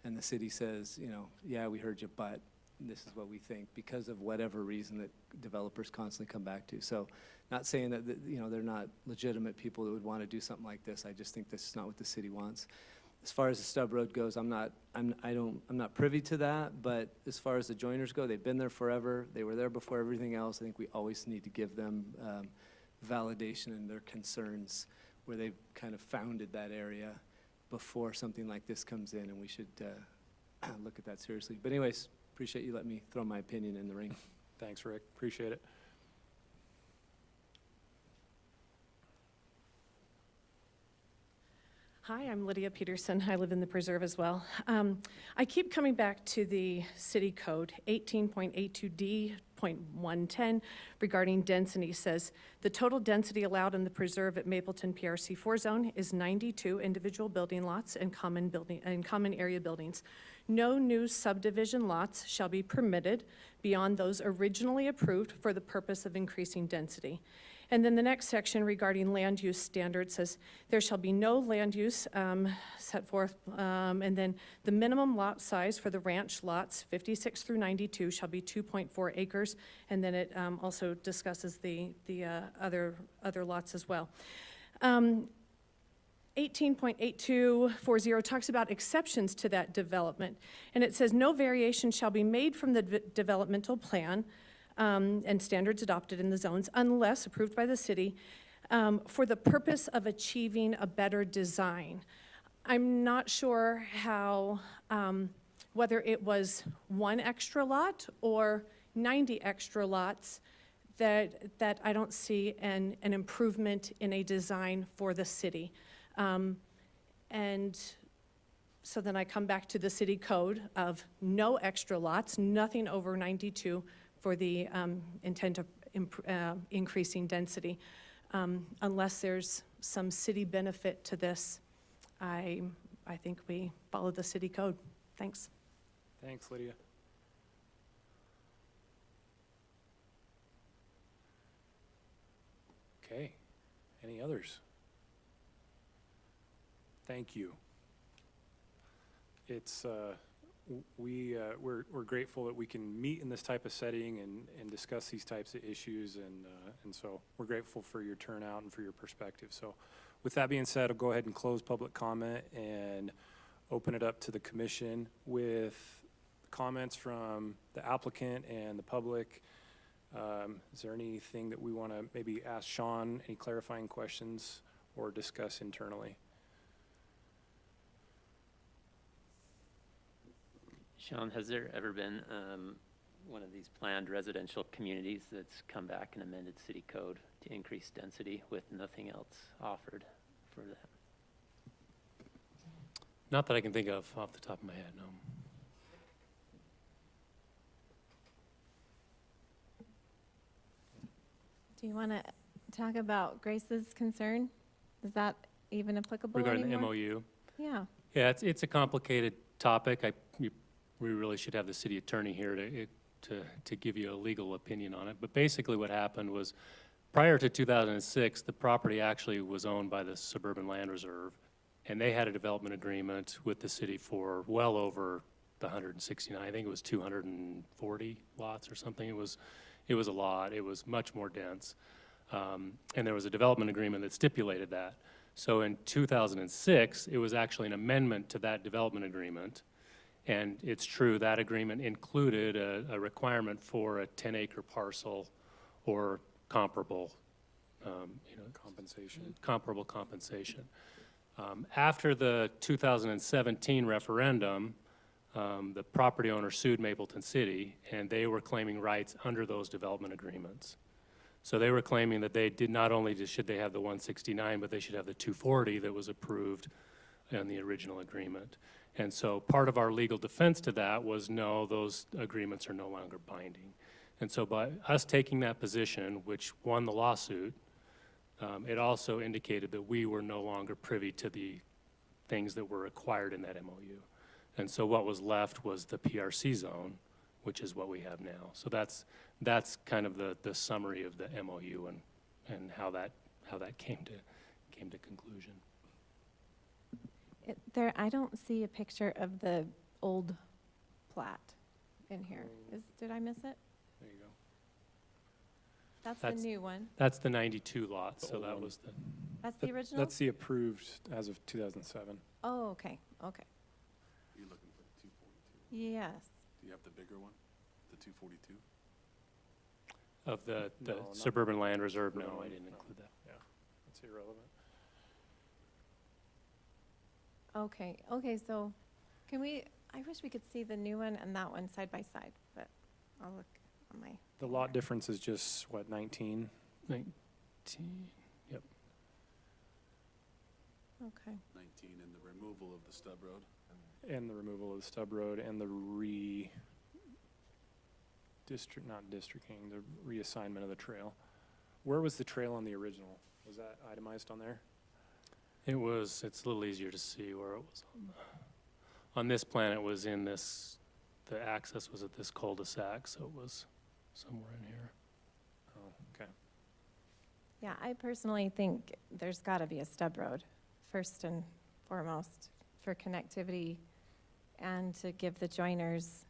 and the city says, yeah, we heard you, but this is what we think because of whatever reason that developers constantly come back to. So not saying that, they're not legitimate people that would want to do something like this. I just think this is not what the city wants. As far as the stub road goes, I'm not privy to that, but as far as the joiners go, they've been there forever. They were there before everything else. I think we always need to give them validation in their concerns where they've kind of founded that area before something like this comes in, and we should look at that seriously. But anyways, appreciate you letting me throw my opinion in the ring. Thanks, Rick. Appreciate it. Hi, I'm Lydia Peterson. I live in the Preserve as well. I keep coming back to the city code. 18.82D.110 regarding density says, the total density allowed in the Preserve at Mapleton PRC 4 zone is 92 individual building lots and common area buildings. No new subdivision lots shall be permitted beyond those originally approved for the purpose of increasing density. And then the next section regarding land use standards says there shall be no land use set forth, and then the minimum lot size for the ranch lots 56 through 92 shall be 2.4 acres, and then it also discusses the other lots as well. 18.8240 talks about exceptions to that development, and it says no variation shall be made from the developmental plan and standards adopted in the zones unless approved by the city for the purpose of achieving a better design. I'm not sure how, whether it was 1 extra lot or 90 extra lots that I don't see an improvement in a design for the city. And so then I come back to the city code of no extra lots, nothing over 92 for the intent of increasing density. Unless there's some city benefit to this, I'm I think we follow the city code. Thanks. Thanks, Lydia. Okay, any others? Thank you. It's, we're grateful that we can meet in this type of setting and discuss these types of issues, and so we're grateful for your turnout and for your perspective. So with that being said, I'll go ahead and close public comment and open it up to the commission with comments from the applicant and the public. Is there anything that we want to maybe ask Sean, any clarifying questions or discuss internally? Sean, has there ever been one of these planned residential communities that's come back and amended city code to increase density with nothing else offered for that? Not that I can think of off the top of my head, no. Do you want to talk about Grace's concern? Is that even applicable Regarding anymore? the MOU? Yeah. Yeah, it's a complicated topic. We really should have the city attorney here to give you a legal opinion on it. But basically what happened was, prior to 2006, the property actually was owned by the Suburban Land Reserve, and they had a development agreement with the city for well over the 169. I think it was 240 lots or something. It was a lot. It was much more dense. And there was a development agreement that stipulated that. So in 2006, it was actually an amendment to that development agreement. And it's true, that agreement included a requirement for a 10-acre parcel or comparable, compensation. Comparable compensation. After the 2017 referendum, the property owner sued Mapleton City, and they were claiming rights under those development agreements. So they were claiming that they did not only should they have the 169, but they should have the 240 that was approved in the original agreement. And so part of our legal defense to that was, no, those agreements are no longer binding. And so by us taking that position, which won the lawsuit, it also indicated that we were no longer privy to the things that were required in that MOU. And so what was left was the PRC zone, which is what we have now. So that's kind of the summary of the MOU and how that came to conclusion. I don't see a picture of the old plat in here. Did I miss it? There you go. That's the new one. That's the 92 lots, so that was the... That's the original? That's the approved as of 2007. Oh, okay, okay. You're looking for the 242? Yes. Do you have the bigger one, the 242? Of the No, Suburban Land Reserve, no, I didn't include that. Yeah, that's irrelevant. Okay, so can I wish we could see the new one and that one side by side, but I'll look on my. The lot difference is just, what, 19? 19, yep. Okay. 19, and the removal of the stub road. And the removal of the stub road and the not districting, the reassignment of the trail. Where was the trail on the original? Was that itemized on there? It's a little easier to see where it was on this plan. It was in this, the access was at this cul-de-sac, so it was somewhere in here. Oh, okay. Yeah, I personally think there's got to be a stub road, first and foremost, for connectivity and to give the joiners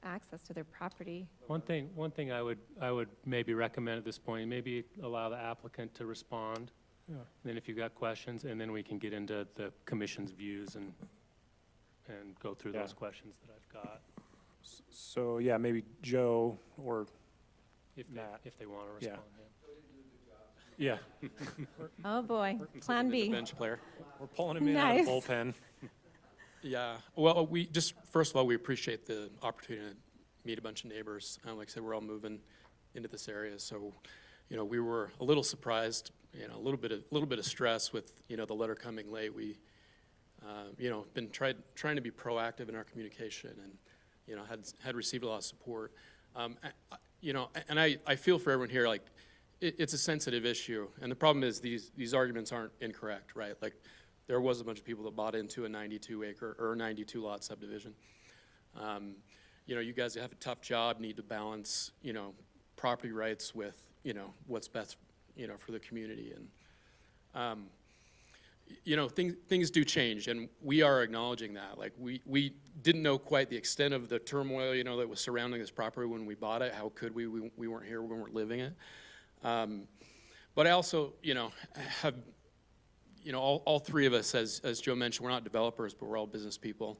access to their property. One thing I would maybe recommend at this point, maybe allow the applicant to respond. Yeah. And then if you've got questions, and then we can get into the commission's views and go through those questions that I've got. So, yeah, maybe Joe or If Matt. if they want to respond. Yeah. Oh, boy, Plan B. Bench player. We're pulling him in out of the Nice. bullpen. Yeah, well, first of all, we appreciate the opportunity to meet a bunch of neighbors. Like I said, we're all moving into this area, so, we were a little surprised, a little bit of stress with, the letter coming late. We, been trying to be proactive in our communication and, had received a lot of support. And I feel for everyone here, like, it's a sensitive issue, and the problem is these arguments aren't incorrect, right? Like, there was a bunch of people that bought into a 92 acre or 92 lot subdivision. You know, you guys have a tough job, need to balance, you know, property rights with, you know, what's best, you know, for the community. And, you know, things do change, and we are acknowledging that. Like, we didn't know quite the extent of the turmoil, you know, that was surrounding this property when we bought it. How could we? We weren't here, we weren't living it. But I also, you know, have, you know, all three of us, as Joe mentioned, we're not developers, but we're all business people.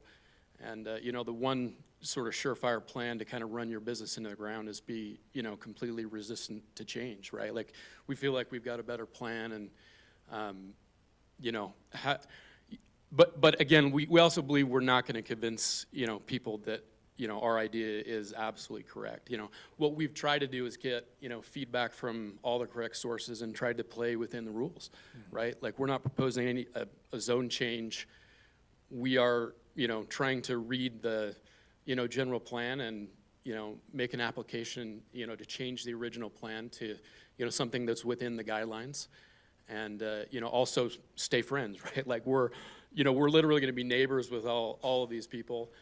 And, you know, the one sort of surefire plan to kind of run your business into the ground is be, you know, completely resistant to change, right? Like, we feel like we've got a better plan, and, you know, but again, we also believe we're not going to convince, you know, people that, you know, our idea is absolutely correct. You know, what we've tried to do is get, you know, feedback from all the correct sources and tried to play within the rules, right? Like, we're not proposing a zone change. We are, you know, trying to read the, you know, general plan and, you know, make an application, you know, to change the original plan to, you know, something that's within the guidelines. And, you know, also stay friends, right? Like, we're literally going to be neighbors with all of these people.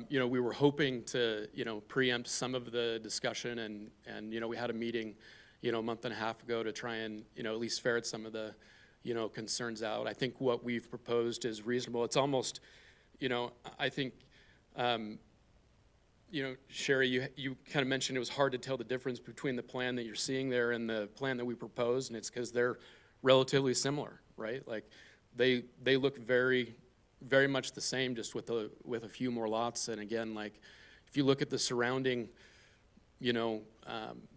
You know, we were hoping to, you know, preempt some of the discussion, and you know, we had a meeting, you know, a month and a half ago to try and, you know, at least ferret some of the, you know, concerns out. I think what we've proposed is reasonable. It's almost, you know, I think, you know, Sherry, you kind of mentioned it was hard to tell the difference between the plan that you're seeing there and the plan that we proposed, and it's because they're relatively similar, right? Like, they look very much the same, just with a few more lots. And again, like, if you look at the surrounding, you know,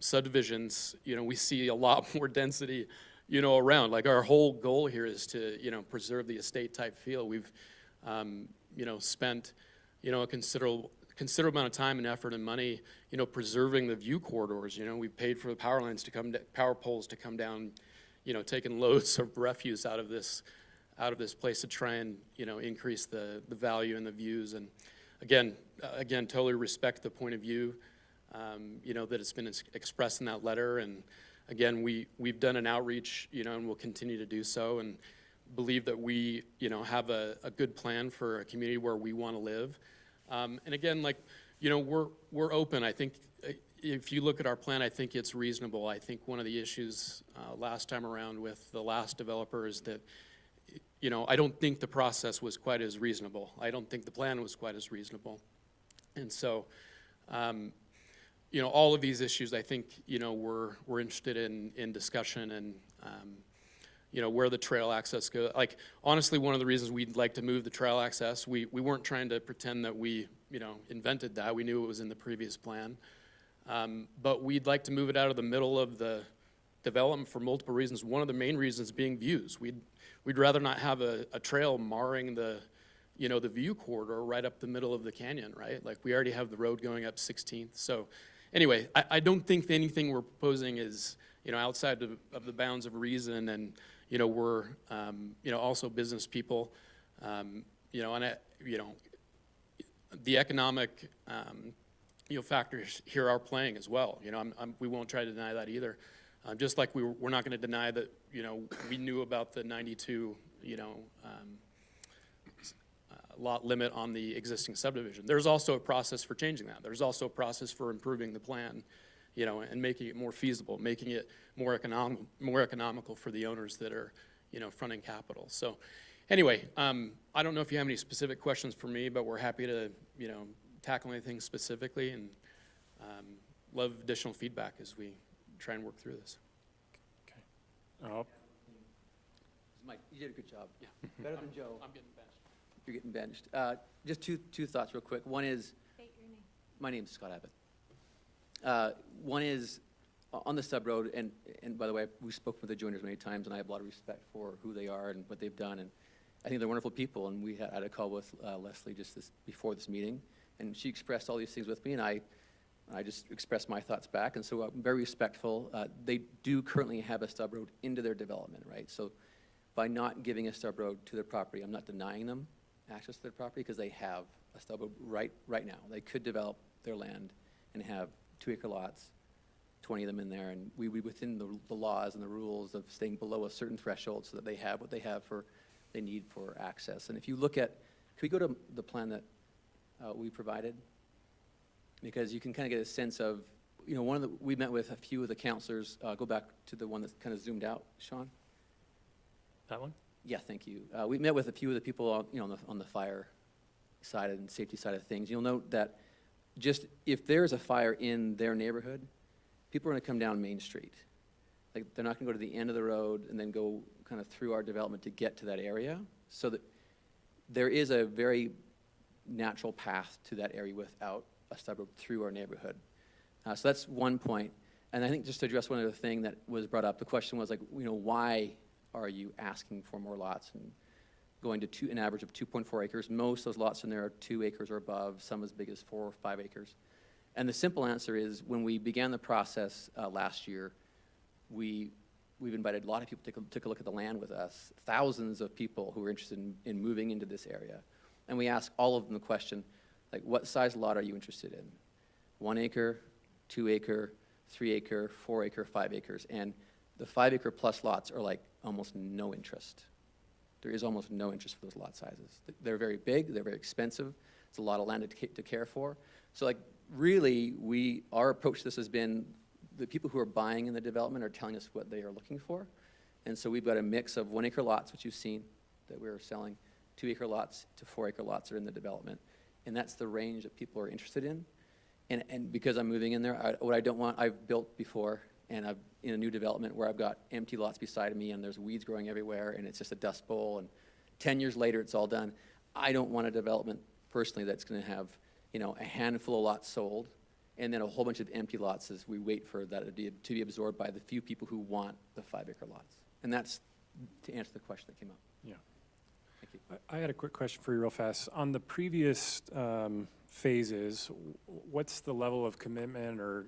subdivisions, you know, we see a lot more density, you know, around. Like, our whole goal here is to, you know, preserve the estate type feel. We've, you know, spent, you know, a considerable amount of time and effort and money, you know, preserving the view corridors. You know, we paid for the power lines to come, power poles to come down, you know, taking loads of refuse out of this place to try and, you know, increase the value and the views. And again, totally respect the point of view, you know, that it's been expressed in that letter. And again, we've done an outreach, you know, and we'll continue to do so, and believe that we, you know, have a good plan for a community where we want to live. And again, like, you know, we're open. I think if you look at our plan, I think it's reasonable. I think one of the issues last time around with the last developer is that, you know, I don't think the process was quite as reasonable. I don't think the plan was quite as reasonable. And so, you know, all of these issues, I think, you know, we're interested in discussion, and, you know, where the trail access goes. Like, honestly, one of the reasons we'd like to move the trail access, we weren't trying to pretend that we, you know, invented that. We knew it was in the previous plan. But we'd like to move it out of the middle of the development for multiple reasons. One of the main reasons being views. We'd rather not have a trail marring the, you know, the view corridor right up the middle of the canyon, right? Like, we already have the road going up 16th. So anyway, I don't think anything we're proposing is, you know, outside of the bounds of reason. And, you know, we're, you know, also business people, you know, and, you know, the economic, you know, factors here are playing as well. You know, we won't try to deny that either. Just like we're not going to deny that, you know, we knew about the 92, you know, lot limit on the existing subdivision. There's also a process for changing that. There's also a process for improving the plan, you know, and making it more feasible, making it more economical for the owners that are, you know, fronting capital. So anyway, I don't know if you have any specific questions for me, but we're happy to, you know, tackle anything specifically, and love additional feedback as we try and work through this. Okay. Oh. Mike, you did a good job. Yeah. Better than Joe. I'm getting benched. You're getting benched. Just two thoughts real quick. One is, my name's Scott Abbott. One is on the sub road, and by the way, we've spoken with the joiners many times, and I have a lot of respect for who they are and what they've done, and I think they're wonderful people. And we had a call with Leslie just before this meeting, and she expressed all these things with me, and I just expressed my thoughts back, and so I'm very respectful. They do currently have a stub road into their development, right? So by not giving a stub road to their property, I'm not denying them access to their property, because they have a stub road right now. They could develop their land and have 2-acre lots, 20 of them in there, and we within the laws and the rules of staying below a certain threshold, so that they have what they have for they need for access. And if you look at, can we go to the plan that we provided? Because you can kind of get a sense of, you know, we met with a few of the counselors. Go back to the one that's kind of zoomed out, Sean. That one? Yeah, thank you. We met with a few of the people, you know, on the fire side and safety side of things. You'll note that just if there's a fire in their neighborhood, people are going to come down Main Street. Like, they're not going to go to the end of the road and then go kind of through our development to get to that area. So that there is a very natural path to that area without a stub road through our neighborhood. So that's one point. And I think just to address one other thing that was brought up, the question was like, you know, why are you asking for more lots and going to an average of 2.4 acres? Most of those lots in there are 2 acres or above, some as big as 4 or 5 acres. And the simple answer is, when we began the process last year, we've invited a lot of people to take a look at the land with us, thousands of people who are interested in moving into this area. And we asked all of them the question, like, what size lot are you interested in? 1 acre, 2 acre, 3 acre, 4 acre, 5 acres. And the 5 acre plus lots are like almost no interest. There is almost no interest for those lot sizes. They're very big, they're very expensive. It's a lot of land to care for. So like, really, our approach to this has been, the people who are buying in the development are telling us what they are looking for. And so we've got a mix of 1 acre lots, which you've seen that we're selling, 2 acre lots to 4 acre lots are in the development. And that's the range that people are interested in. And because I'm moving in there, what I don't want, I've built before, and I've in a new development where I've got empty lots beside me and there's weeds growing everywhere and it's just a dust bowl, and 10 years later it's all done. I don't want a development personally that's going to have, you know, a handful of lots sold and then a whole bunch of empty lots as we wait for that to be absorbed by the few people who want the 5 acre lots. And that's to answer the question that came up. Yeah. Thank you. I had a quick question for you real fast. On the previous phases, what's the level of commitment or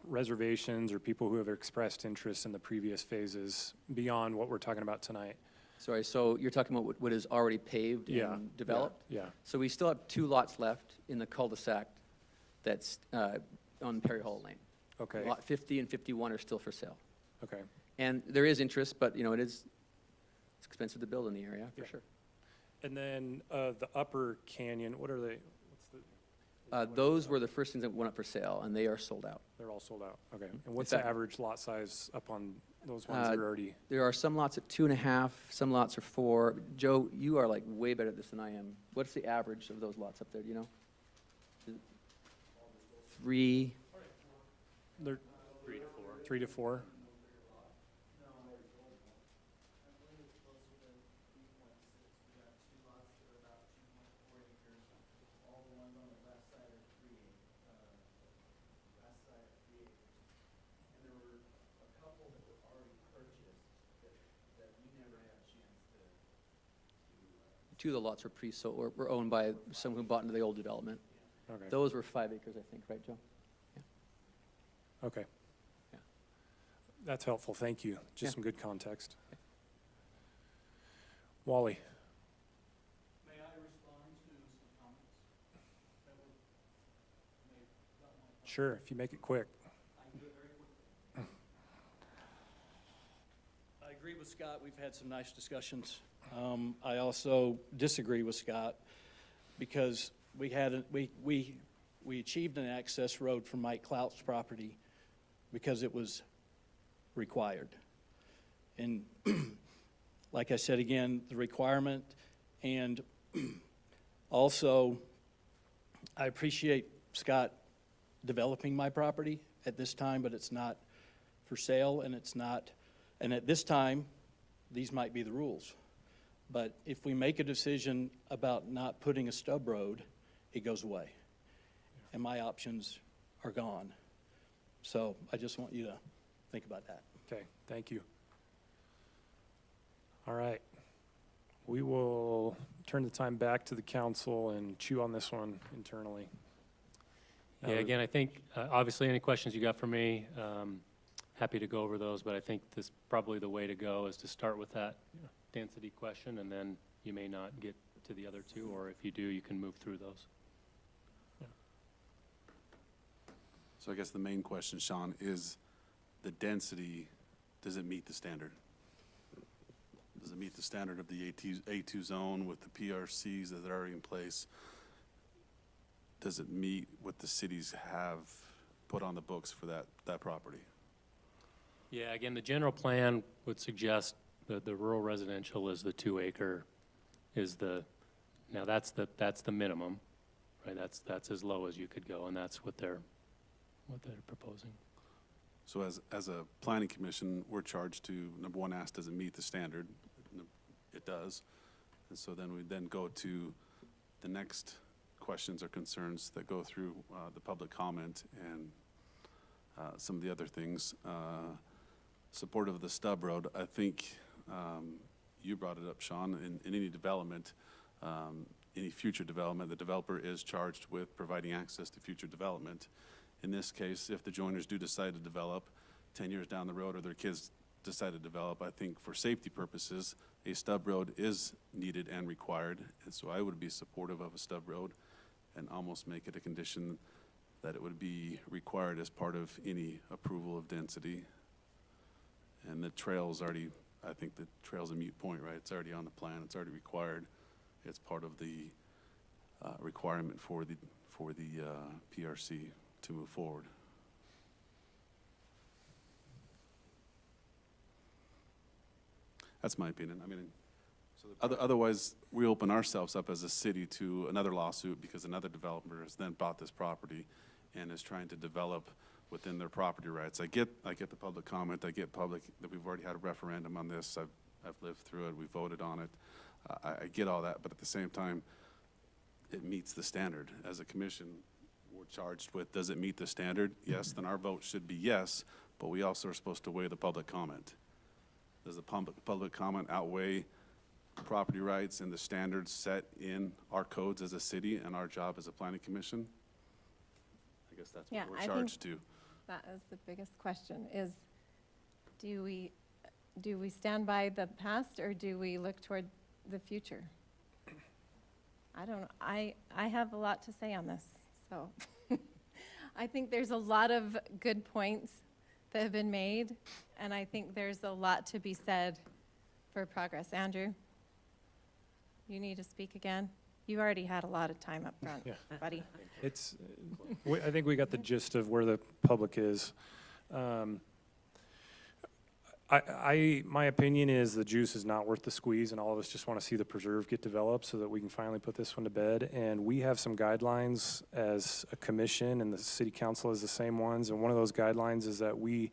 reservations or people who have expressed interest in the previous phases beyond what we're talking about tonight? Sorry, so you're talking about what is already paved and developed? Yeah. So we still have 2 lots left in the cul-de-sac that's on Perry Hall Lane. Okay. Lot 50 and 51 are still for sale. Okay. And there is interest, but, you know, it's expensive to build in the area, for sure. And then the upper canyon, what are they? Those were the first things that went up for sale, and they are sold out. They're all sold out. Okay. And what's the fact, average lot size up on those ones that are already? There are some lots at 2.5, some lots are 4. Joe, you are like way better at this than I am. What's the average of those lots up there? Do you know? 3. They're 3 to 4. 3 to 4. Two of the lots were pre-sold, or were owned by someone who bought into the old development. Okay. Those were 5 acres, I think, right, Joe? Yeah. Okay. Yeah. That's helpful. Thank you. Just Yeah. some good context. Wally. May I respond to some comments that were made about my comment? Sure, if you make it quick. I can do it very quickly. I agree with Scott. We've had some nice discussions. I also disagree with Scott because we achieved an access road from Mike Clout's property because it was required. And like I said again, the requirement, and also I appreciate Scott developing my property at this time, but it's not for sale, and it's not, and at this time, these might be the rules. But if we make a decision about not putting a stub road, it goes away. And my options are gone. So I just want you to think about that. Okay, thank you. All right. We will turn the time back to the council and chew on this one internally. Yeah, again, I think, obviously, any questions you got for me, happy to go over those, but I think this probably the way to go is to start with that density question, and then you may not get to the other two, or if you do, you can move through those. Yeah. So I guess the main question, Sean, is the density, does it meet the standard? does it meet the standard of the A2 zone with the PRCs that are already in place? Does it meet what the cities have put on the books for that property? Yeah, again, the general plan would suggest that the rural residential is the 2 acre, now that's the minimum, right? That's as low as you could go, and that's what they're proposing. So as a planning commission, we're charged to, number one, ask, does it meet the standard? It does. And so then we then go to the next questions or concerns that go through the public comment and some of the other things. Supportive of the stub road, I think you brought it up, Sean, in any development, any future development, the developer is charged with providing access to future development. In this case, if the joiners do decide to develop 10 years down the road or their kids decide to develop, I think for safety purposes, a stub road is needed and required. And so I would be supportive of a stub road and almost make it a condition that it would be required as part of any approval of density. And the trail's already, I think the trail's a moot point, right? It's already on the plan, it's already required. It's part of the requirement for the PRC to move forward. That's my opinion. I mean, otherwise we open ourselves up as a city to another lawsuit because another developer has then bought this property and is trying to develop within their property rights. I get the public comment. I get public that we've already had a referendum on this. I've lived through it. We voted on it. I get all that, but at the same time, it meets the standard. As a commission, we're charged with, does it meet the standard? Yes, then our vote should be yes, but we also are supposed to weigh the public comment. Does the public comment outweigh property rights and the standards set in our codes as a city and our job as a planning commission? I guess that's what we're charged to. That is the biggest question, is do we stand by the past or do we look toward the future? I don't know. I have a lot to say on this, so I think there's a lot of good points that have been made, and I think there's a lot to be said for progress. Andrew, you need to speak again. You already had a lot of time up front, buddy. I think we got the gist of where the public is. My opinion is the juice is not worth the squeeze, and all of us just want to see the preserve get developed so that we can finally put this one to bed. And we have some guidelines as a commission, and the city council has the same ones. And one of those guidelines is that we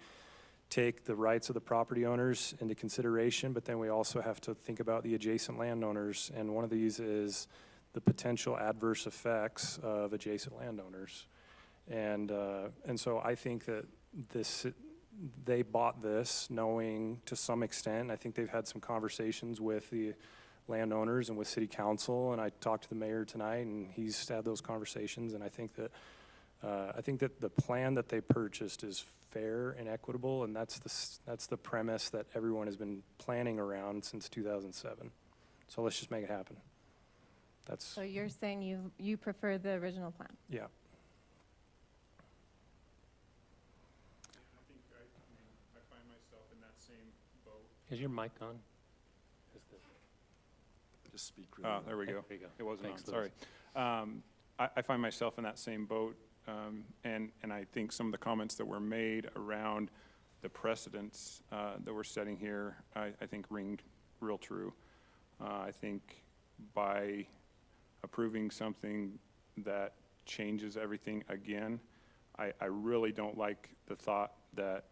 take the rights of the property owners into consideration, but then we also have to think about the adjacent landowners. And one of these is the potential adverse effects of adjacent landowners. And so I think that they bought this knowing to some extent, I think they've had some conversations with the landowners and with city council, and I talked to the mayor tonight and he's had those conversations, and I think that the plan that they purchased is fair and equitable, and that's the premise that everyone has been planning around since 2007. So let's just make it happen. So you're saying you prefer the original plan? Yeah. I find myself in that same boat. Is your mic on? Just speak. There we go. There you go. It wasn't Thanks, on, sorry. I find myself in that same boat, and I think some of the comments that were made around the precedents that we're setting here, I think ring real true. I think by approving something that changes everything again, I really don't like the thought that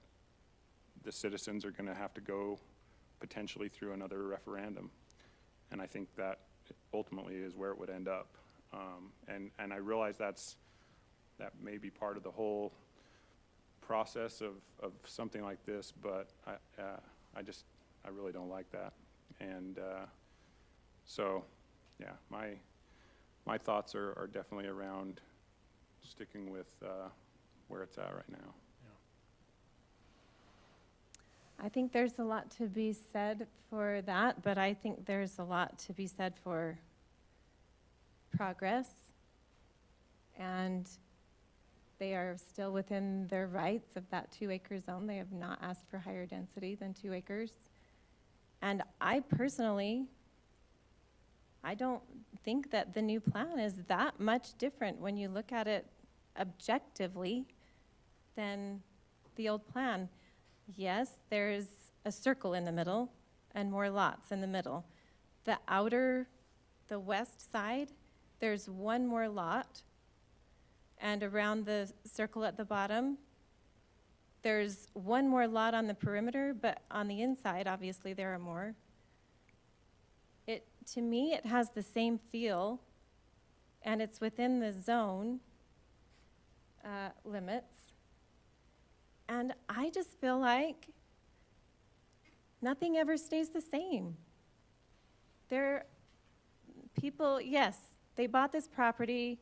the citizens are going to have to go potentially through another referendum. And I think that ultimately is where it would end up. And I realize that may be part of the whole process of something like this, but I really don't like that. And so, yeah, my thoughts are definitely around sticking with where it's at right now. I think there's a lot to be said for that, but I think there's a lot to be said for progress. And they are still within their rights of that 2 acre zone. They have not asked for higher density than 2 acres. And I personally, I don't think that the new plan is that much different when you look at it objectively than the old plan. Yes, there's a circle in the middle and more lots in the middle. The west side, there's one more lot, and around the circle at the bottom, there's one more lot on the perimeter, but on the inside, obviously, there are more. To me, it has the same feel, and it's within the zone limits. And I just feel like nothing ever stays the same. People, yes, they bought this property.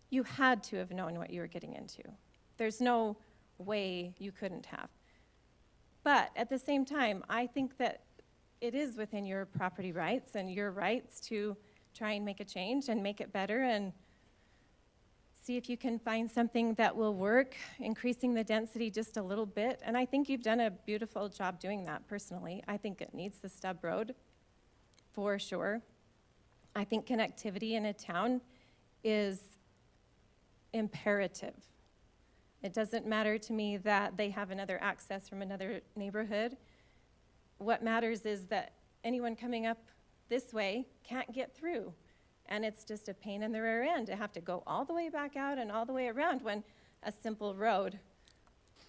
You had to have known what you were getting into. There's no way you couldn't have. But at the same time, I think that it is within your property rights and your rights to try and make a change and make it better and see if you can find something that will work, increasing the density just a little bit. And I think you've done a beautiful job doing that personally. I think it needs the stub road for sure. I think connectivity in a town is imperative. It doesn't matter to me that they have another access from another neighborhood. What matters is that anyone coming up this way can't get through. And it's just a pain in the rear end to have to go all the way back out and all the way around when a simple road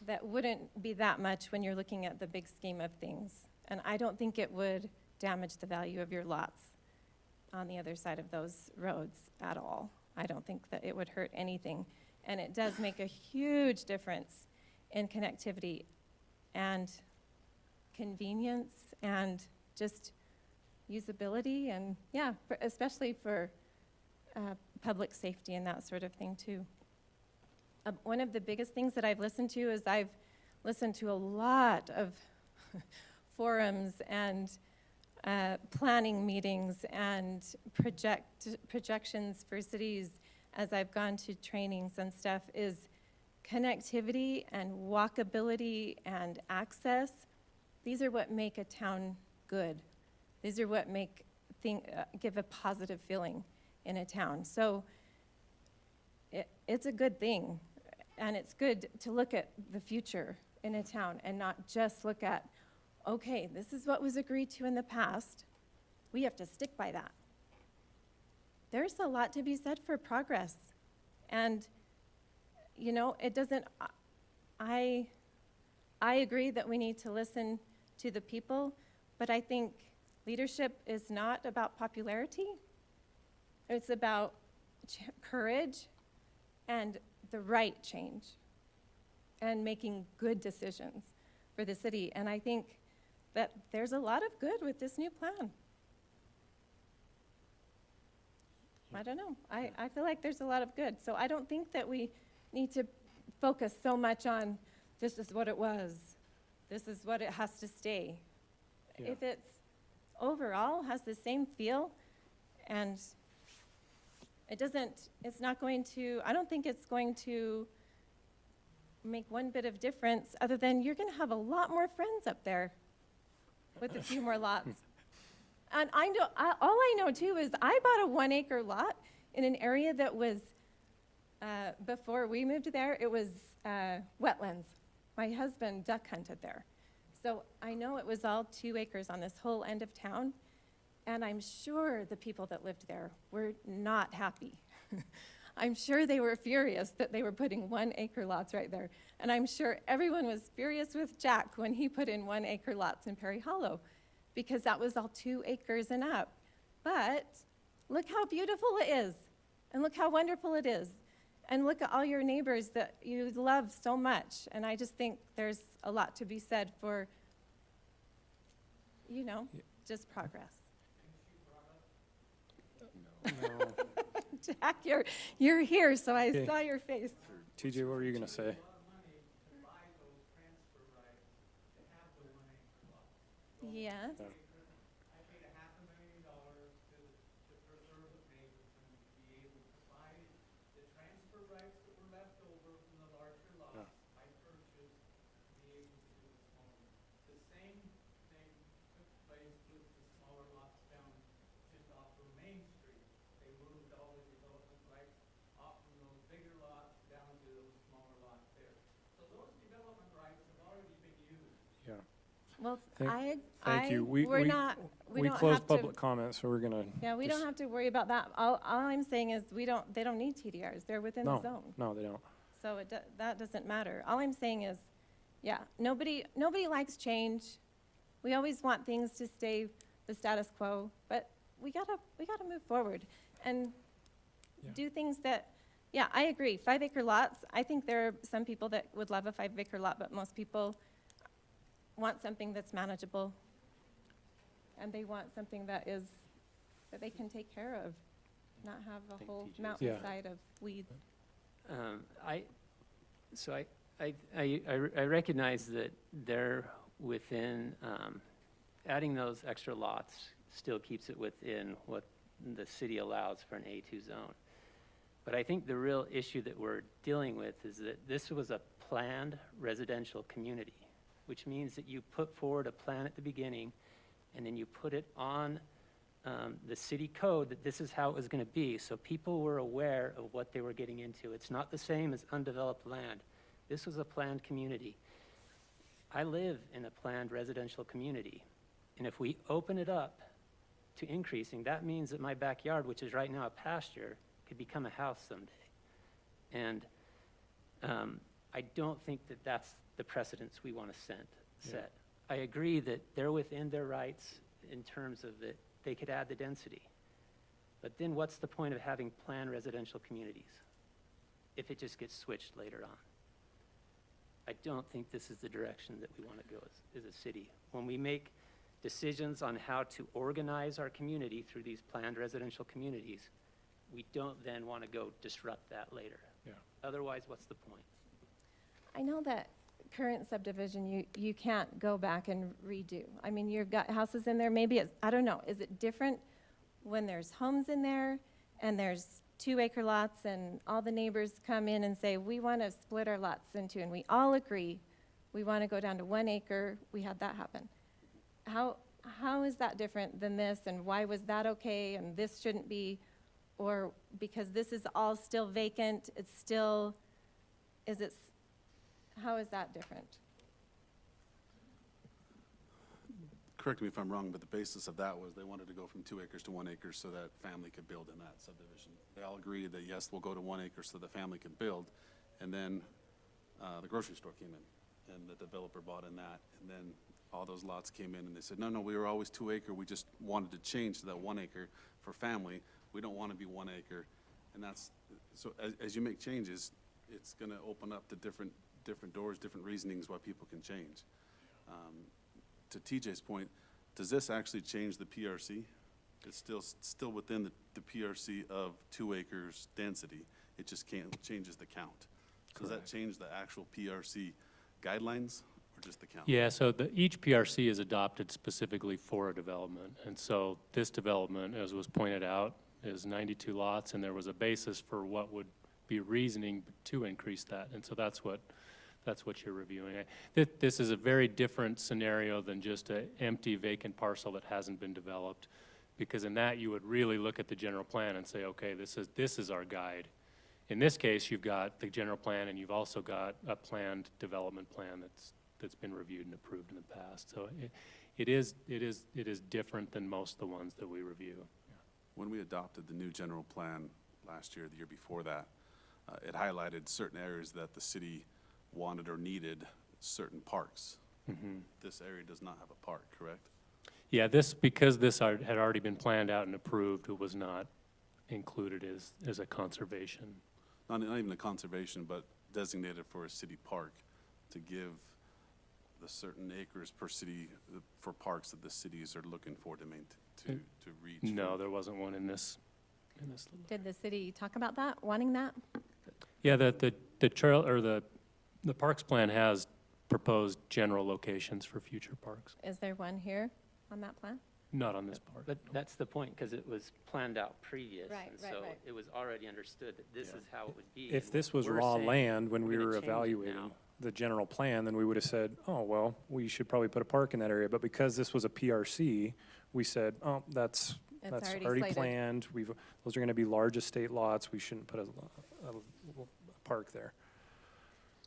that wouldn't be that much when you're looking at the big scheme of things. And I don't think it would damage the value of your lots on the other side of those roads at all. I don't think that it would hurt anything. And it does make a huge difference in connectivity and convenience and just usability and, yeah, especially for public safety and that sort of thing, too. One of the biggest things that I've listened to is I've listened to a lot of forums and planning meetings and projections for cities as I've gone to trainings and stuff is connectivity and walkability and access. These are what make a town good. These are what give a positive feeling in a town. So it's a good thing, and it's good to look at the future in a town and not just look at, okay, this is what was agreed to in the past. We have to stick by that. There's a lot to be said for progress. And, you know, it doesn't, I agree that we need to listen to the people, but I think leadership is not about popularity. It's about courage and the right change and making good decisions for the city. And I think that there's a lot of good with this new plan. I don't know. I feel like there's a lot of good. So I don't think that we need to focus so much on this is what it was. This is what it has to stay. Yeah. If it's overall has the same feel and it's not going to, I don't think it's going to make one bit of difference other than you're going to have a lot more friends up there with a few more lots. And I know, all I know too is I bought a 1 acre lot in an area that was, before we moved there, it was wetlands. My husband duck hunted there. So I know it was all 2 acres on this whole end of town. And I'm sure the people that lived there were not happy. I'm sure they were furious that they were putting 1 acre lots right there. And I'm sure everyone was furious with Jack when he put in 1 acre lots in Perry Hollow, because that was all 2 acres and up. But look how beautiful it is, and look how wonderful it is, and look at all your neighbors that you love so much. And I just think there's a lot to be said for, you know, just progress. No. Jack, you're here, so I saw your face. TJ, what were you going to say? Yes. I paid $500,000 to preserve the Mapleton to be able to buy the transfer rights that were left over from the larger lots. I purchased to be able to do this home. The same thing took place with Well, Thank you. we don't closed have to. public comment, so we're gonna. Yeah, we don't have to worry about that. All I'm saying is they don't need TDRs. They're within the zone. No, they don't. So that doesn't matter. All I'm saying is, yeah, nobody likes change. We always want things to stay the status quo, but we gotta move forward and do things that, yeah, I agree. 5-acre lots, I think there are some people that would love a 5-acre lot, but most people want something that's manageable. And they want something that they can take care of, not have a whole mountainside of weeds. I recognize that they're within, adding those extra lots still keeps it within what the city allows for an A2 zone. But I think the real issue that we're dealing with is that this was a planned residential community, which means that you put forward a plan at the beginning and then you put it on the city code that this is how it was going to be. So people were aware of what they were getting into. It's not the same as undeveloped land. This was a planned community. I live in a planned residential community. And if we open it up to increasing, that means that my backyard, which is right now a pasture, could become a house someday. And I don't think that that's the precedence we want to set. I agree that they're within their rights in terms of that they could add the density. But then what's the point of having planned residential communities if it just gets switched later on? I don't think this is the direction that we want to go as a city. When we make decisions on how to organize our community through these planned residential communities, we don't then want to go disrupt that later. Yeah. Otherwise, what's the point? I know that current subdivision, you can't go back and redo. I mean, you've got houses in there, maybe it's, I don't know, is it different when there's homes in there and there's 2-acre lots and all the neighbors come in and say, we want to split our lots into, and we all agree, we want to go down to 1 acre, we had that happen. How is that different than this, and why was that okay and this shouldn't be? Or because this is all still vacant, it's still, how is that different? Correct me if I'm wrong, but the basis of that was they wanted to go from 2 acres to 1 acre so that family could build in that subdivision. They all agreed that, yes, we'll go to 1 acre so the family could build. And then the grocery store came in, and the developer bought in that. And then all those lots came in, and they said, no, we were always 2 acre. We just wanted to change to that 1 acre for family. We don't want to be 1 acre. And that's, so as you make changes, it's going to open up to different doors, different reasonings why people can change. To TJ's point, does this actually change the PRC? It's still within the PRC of 2 acres density. It just changes the count. Does that change the actual PRC guidelines or just the count? Yeah, so each PRC is adopted specifically for a development. And so this development, as was pointed out, is 92 lots, and there was a basis for what would be reasoning to increase that. And so that's what you're reviewing. This is a very different scenario than just an empty vacant parcel that hasn't been developed, because in that you would really look at the general plan and say, okay, this is our guide. In this case, you've got the general plan, and you've also got a planned development plan that's been reviewed and approved in the past. So it is different than most of the ones that we review. When we adopted the new general plan last year, the year before that, it highlighted certain areas that the city wanted or needed certain parks. Mm-hmm. This area does not have a park, correct? Yeah, because this had already been planned out and approved, it was not included as a conservation. Not even a conservation, but designated for a city park to give the certain acres per city for parks that the cities are looking for to reach. No, there wasn't one in this. Did the city talk about that, wanting that? Yeah, the trail or the parks plan has proposed general locations for future parks. Is there one here on that plan? Not on this part. But that's the point, because it was planned out previous. Right, and right, so right. it was already understood that this is how it would be. If and this was we're raw saying land when we we're were gonna change it evaluating now. the general plan, then we would have said, oh, well, we should probably put a park in that area. But because this was a PRC, we said, oh, that's already slated. planned. Those are going to be large estate lots. We shouldn't put a park there.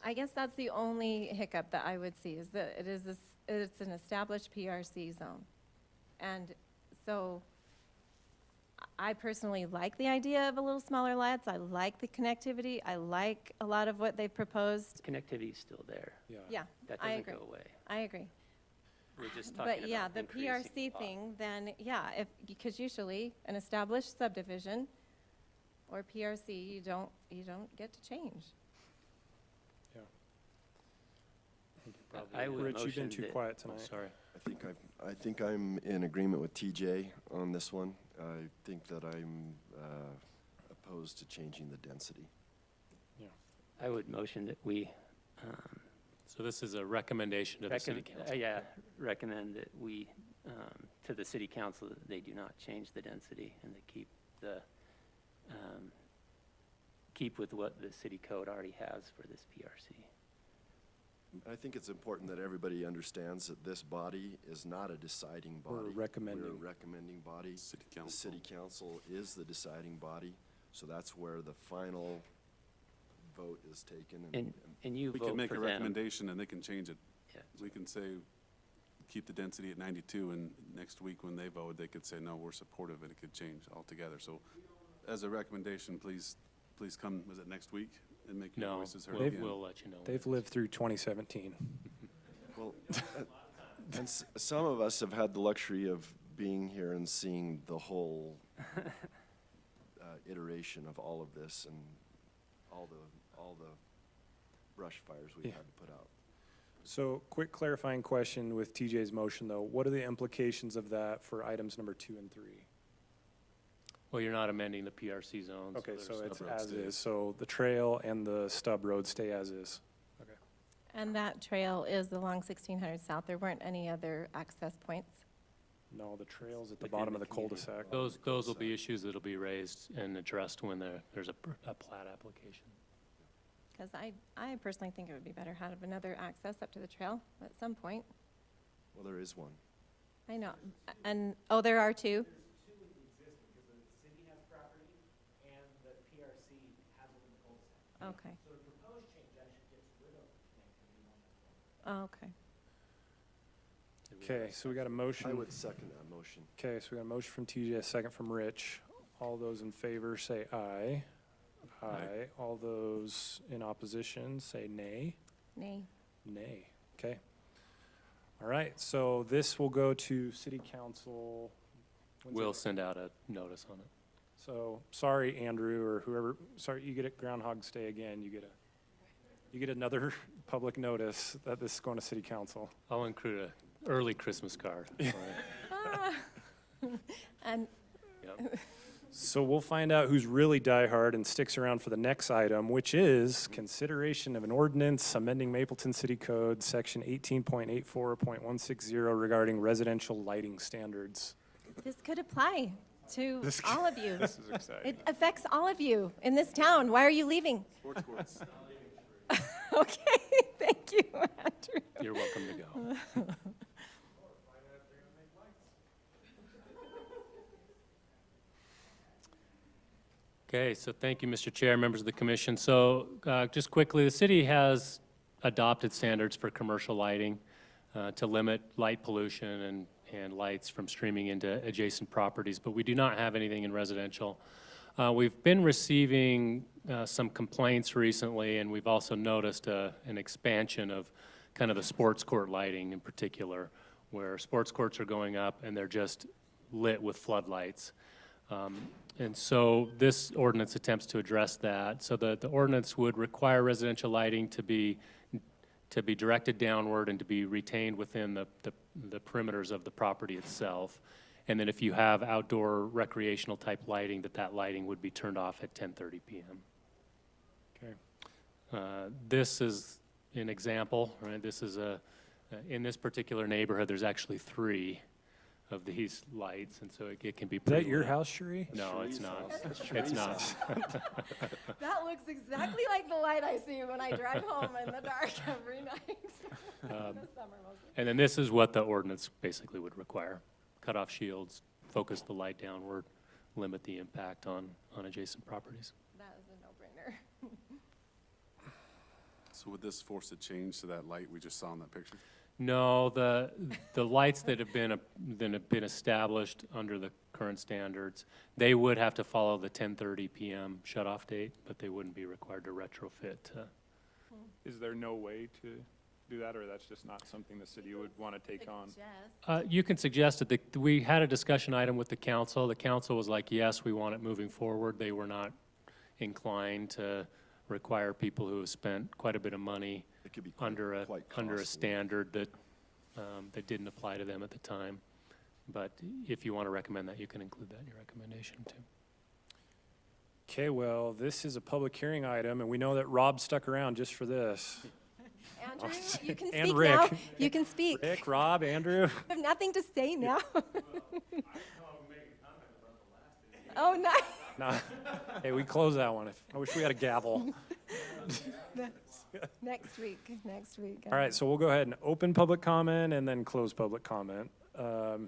I guess that's the only hiccup that I would see, is that it it's an established PRC zone. And so I personally like the idea of a little smaller lots. I like the connectivity. I like a lot of what they've proposed. Connectivity is still there. Yeah, That I doesn't agree. go away. I agree. We're just talking But yeah, about the increasing PRC lot. thing, then, yeah, because usually an established subdivision or PRC, you don't get to change. I would Rich, you've been motion too that- quiet Oh, tonight. sorry. I think I'm in agreement with TJ on this one. I think that I'm opposed to changing the density. I would motion that we So this is a recommendation to the city council. recommend that we, to the city council, that they do not change the density and they keep with what the city code already has for this PRC. I think it's important that everybody understands that this body is not a deciding body. We're recommending. We're a recommending body. City council. The city council is the deciding body, so that's where the final vote is taken. And you We vote can make for a them. recommendation and they can change it. Yeah. We can say, keep the density at 92, and next week when they vote, they could say, no, we're supportive, and it could change altogether. So as a recommendation, please come, was it next week? And make your No, voices heard we'll, again. we'll let you know. They've lived through 2017. Well, and some of us have had the luxury of being here and seeing the whole iteration of all of this and all the brush fires we've Yeah. had to put out. So quick clarifying question with TJ's motion, though. What are the implications of that for items number 2 and 3? Well, you're not amending the PRC zones. Okay, so there's it's no- as is. So the trail and the stub road stay as is. Okay. And that trail is along 1600 South. There weren't any other access points. No, the trail's at the Within bottom the of the community. cul-de-sac. Those will be issues that'll be raised and addressed when there's a plat application. Because I personally think it would be better to have another access up to the trail at some point. Well, there is one. I know. And, oh, there are two? Okay. So the proposed change actually gets rid of connectivity on that corner. Oh, okay. Okay, so we got a motion. I would second that motion. Okay, so we got a motion from TJ, a second from Rich. All those in favor say aye. Aye. All those in opposition say nay. Nay. Nay. Okay. All right, so this will go to city council. When's We'll it? send out a notice on it. So, sorry, Andrew, or whoever, sorry, you get a Groundhog Day again. You get another public notice that this is going to city council. I'll include an early Christmas card. for you. Ah. And Yep. So we'll find out who's really diehard and sticks around for the next item, which is consideration of an ordinance amending Mapleton City Code, section 18.84.160 regarding residential lighting standards. this could apply to This all of you. This is exciting. It affects all of you in this town. Why are you leaving? Sports courts. Okay, thank you, Andrew. You're welcome to go. Okay, so thank you, Mr. Chair, members of the commission. So just quickly, the city has adopted standards for commercial lighting to limit light pollution and lights from streaming into adjacent properties, but we do not have anything in residential. We've been receiving some complaints recently, and we've also noticed an expansion of kind of the sports court lighting in particular, where sports courts are going up and they're just lit with floodlights. And so this ordinance attempts to address that. So the ordinance would require residential lighting to be directed downward and to be retained within the perimeters of the property itself. And then if you have outdoor recreational type lighting, that lighting would be turned off at 10:30 p.m. Okay. This is an example, right? This is in this particular neighborhood, there's actually 3 of these lights, and so it can be Is pretty that your lit. house, Cherie? No, it's not. That's It's Cherie's not. house. That looks exactly like the light I see when I drive home in the dark every night. In the summer mostly. And then this is what the ordinance basically would require. Cut off shields, focus the light downward, limit the impact on adjacent properties. That is a no-brainer. So would this force a change to that light we just saw in that picture? No, the lights that have been established under the current standards, they would have to follow the 10:30 p.m. shut-off date, but they wouldn't be required to retrofit. Is there no way to do that, or that's just not something the city would want to take on? You can suggest it. We had a discussion item with the council. The council was like, yes, we want it moving forward. They were not inclined to require people who have spent quite a bit of money It could be under a costly. standard that didn't apply to them at the time. But if you want to recommend that, you can include that in your recommendation too. Okay, well, this is a public hearing item, and we know that Rob stuck around just for this. Andrew, you can And speak Rick. now. You can speak. Rick, Rob, Andrew. I have nothing to say now. Oh, nice. Nah. Hey, we close that one. I wish we had a gavel. Next week, next week. All right, so we'll go ahead and open public comment and then close public comment. Oh.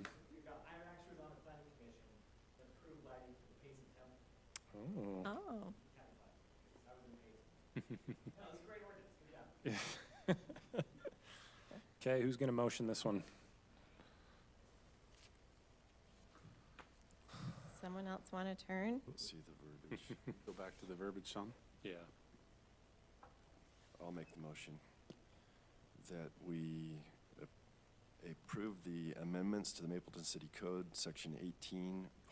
Okay, who's going to motion this one? Someone else want to turn? Let's see the verbiage. Go back to the verbiage, Sean. Yeah. I'll make the motion that we approve the amendments to the Mapleton City Code, section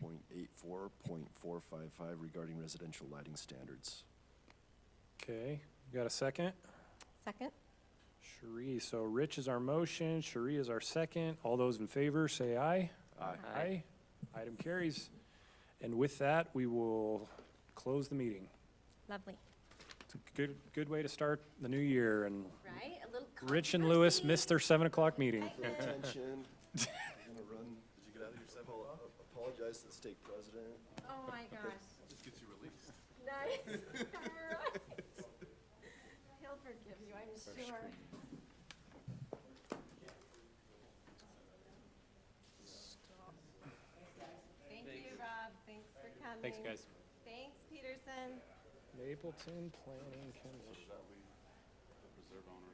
18.84.455 regarding residential lighting standards. Okay, you got a second? Second? Cherie, so Rich is our motion, Cherie is our second. All those in favor, say aye. Aye. Aye. Item carries. And with that, we will close the meeting. Lovely. It's a good way to start the new year, and Right? A little Rich and Lewis missed their 7 o'clock meeting. Attention. I'm gonna run. Did you get out of your cell? Apologize to the state president. Oh, my gosh. Just gets you released. Nice. Right. He'll forgive you, I'm sure. Thank you, Rob. Thanks for coming. Thanks, guys. Thanks, Peterson. Mapleton Planning Commission. That we, the preserve owner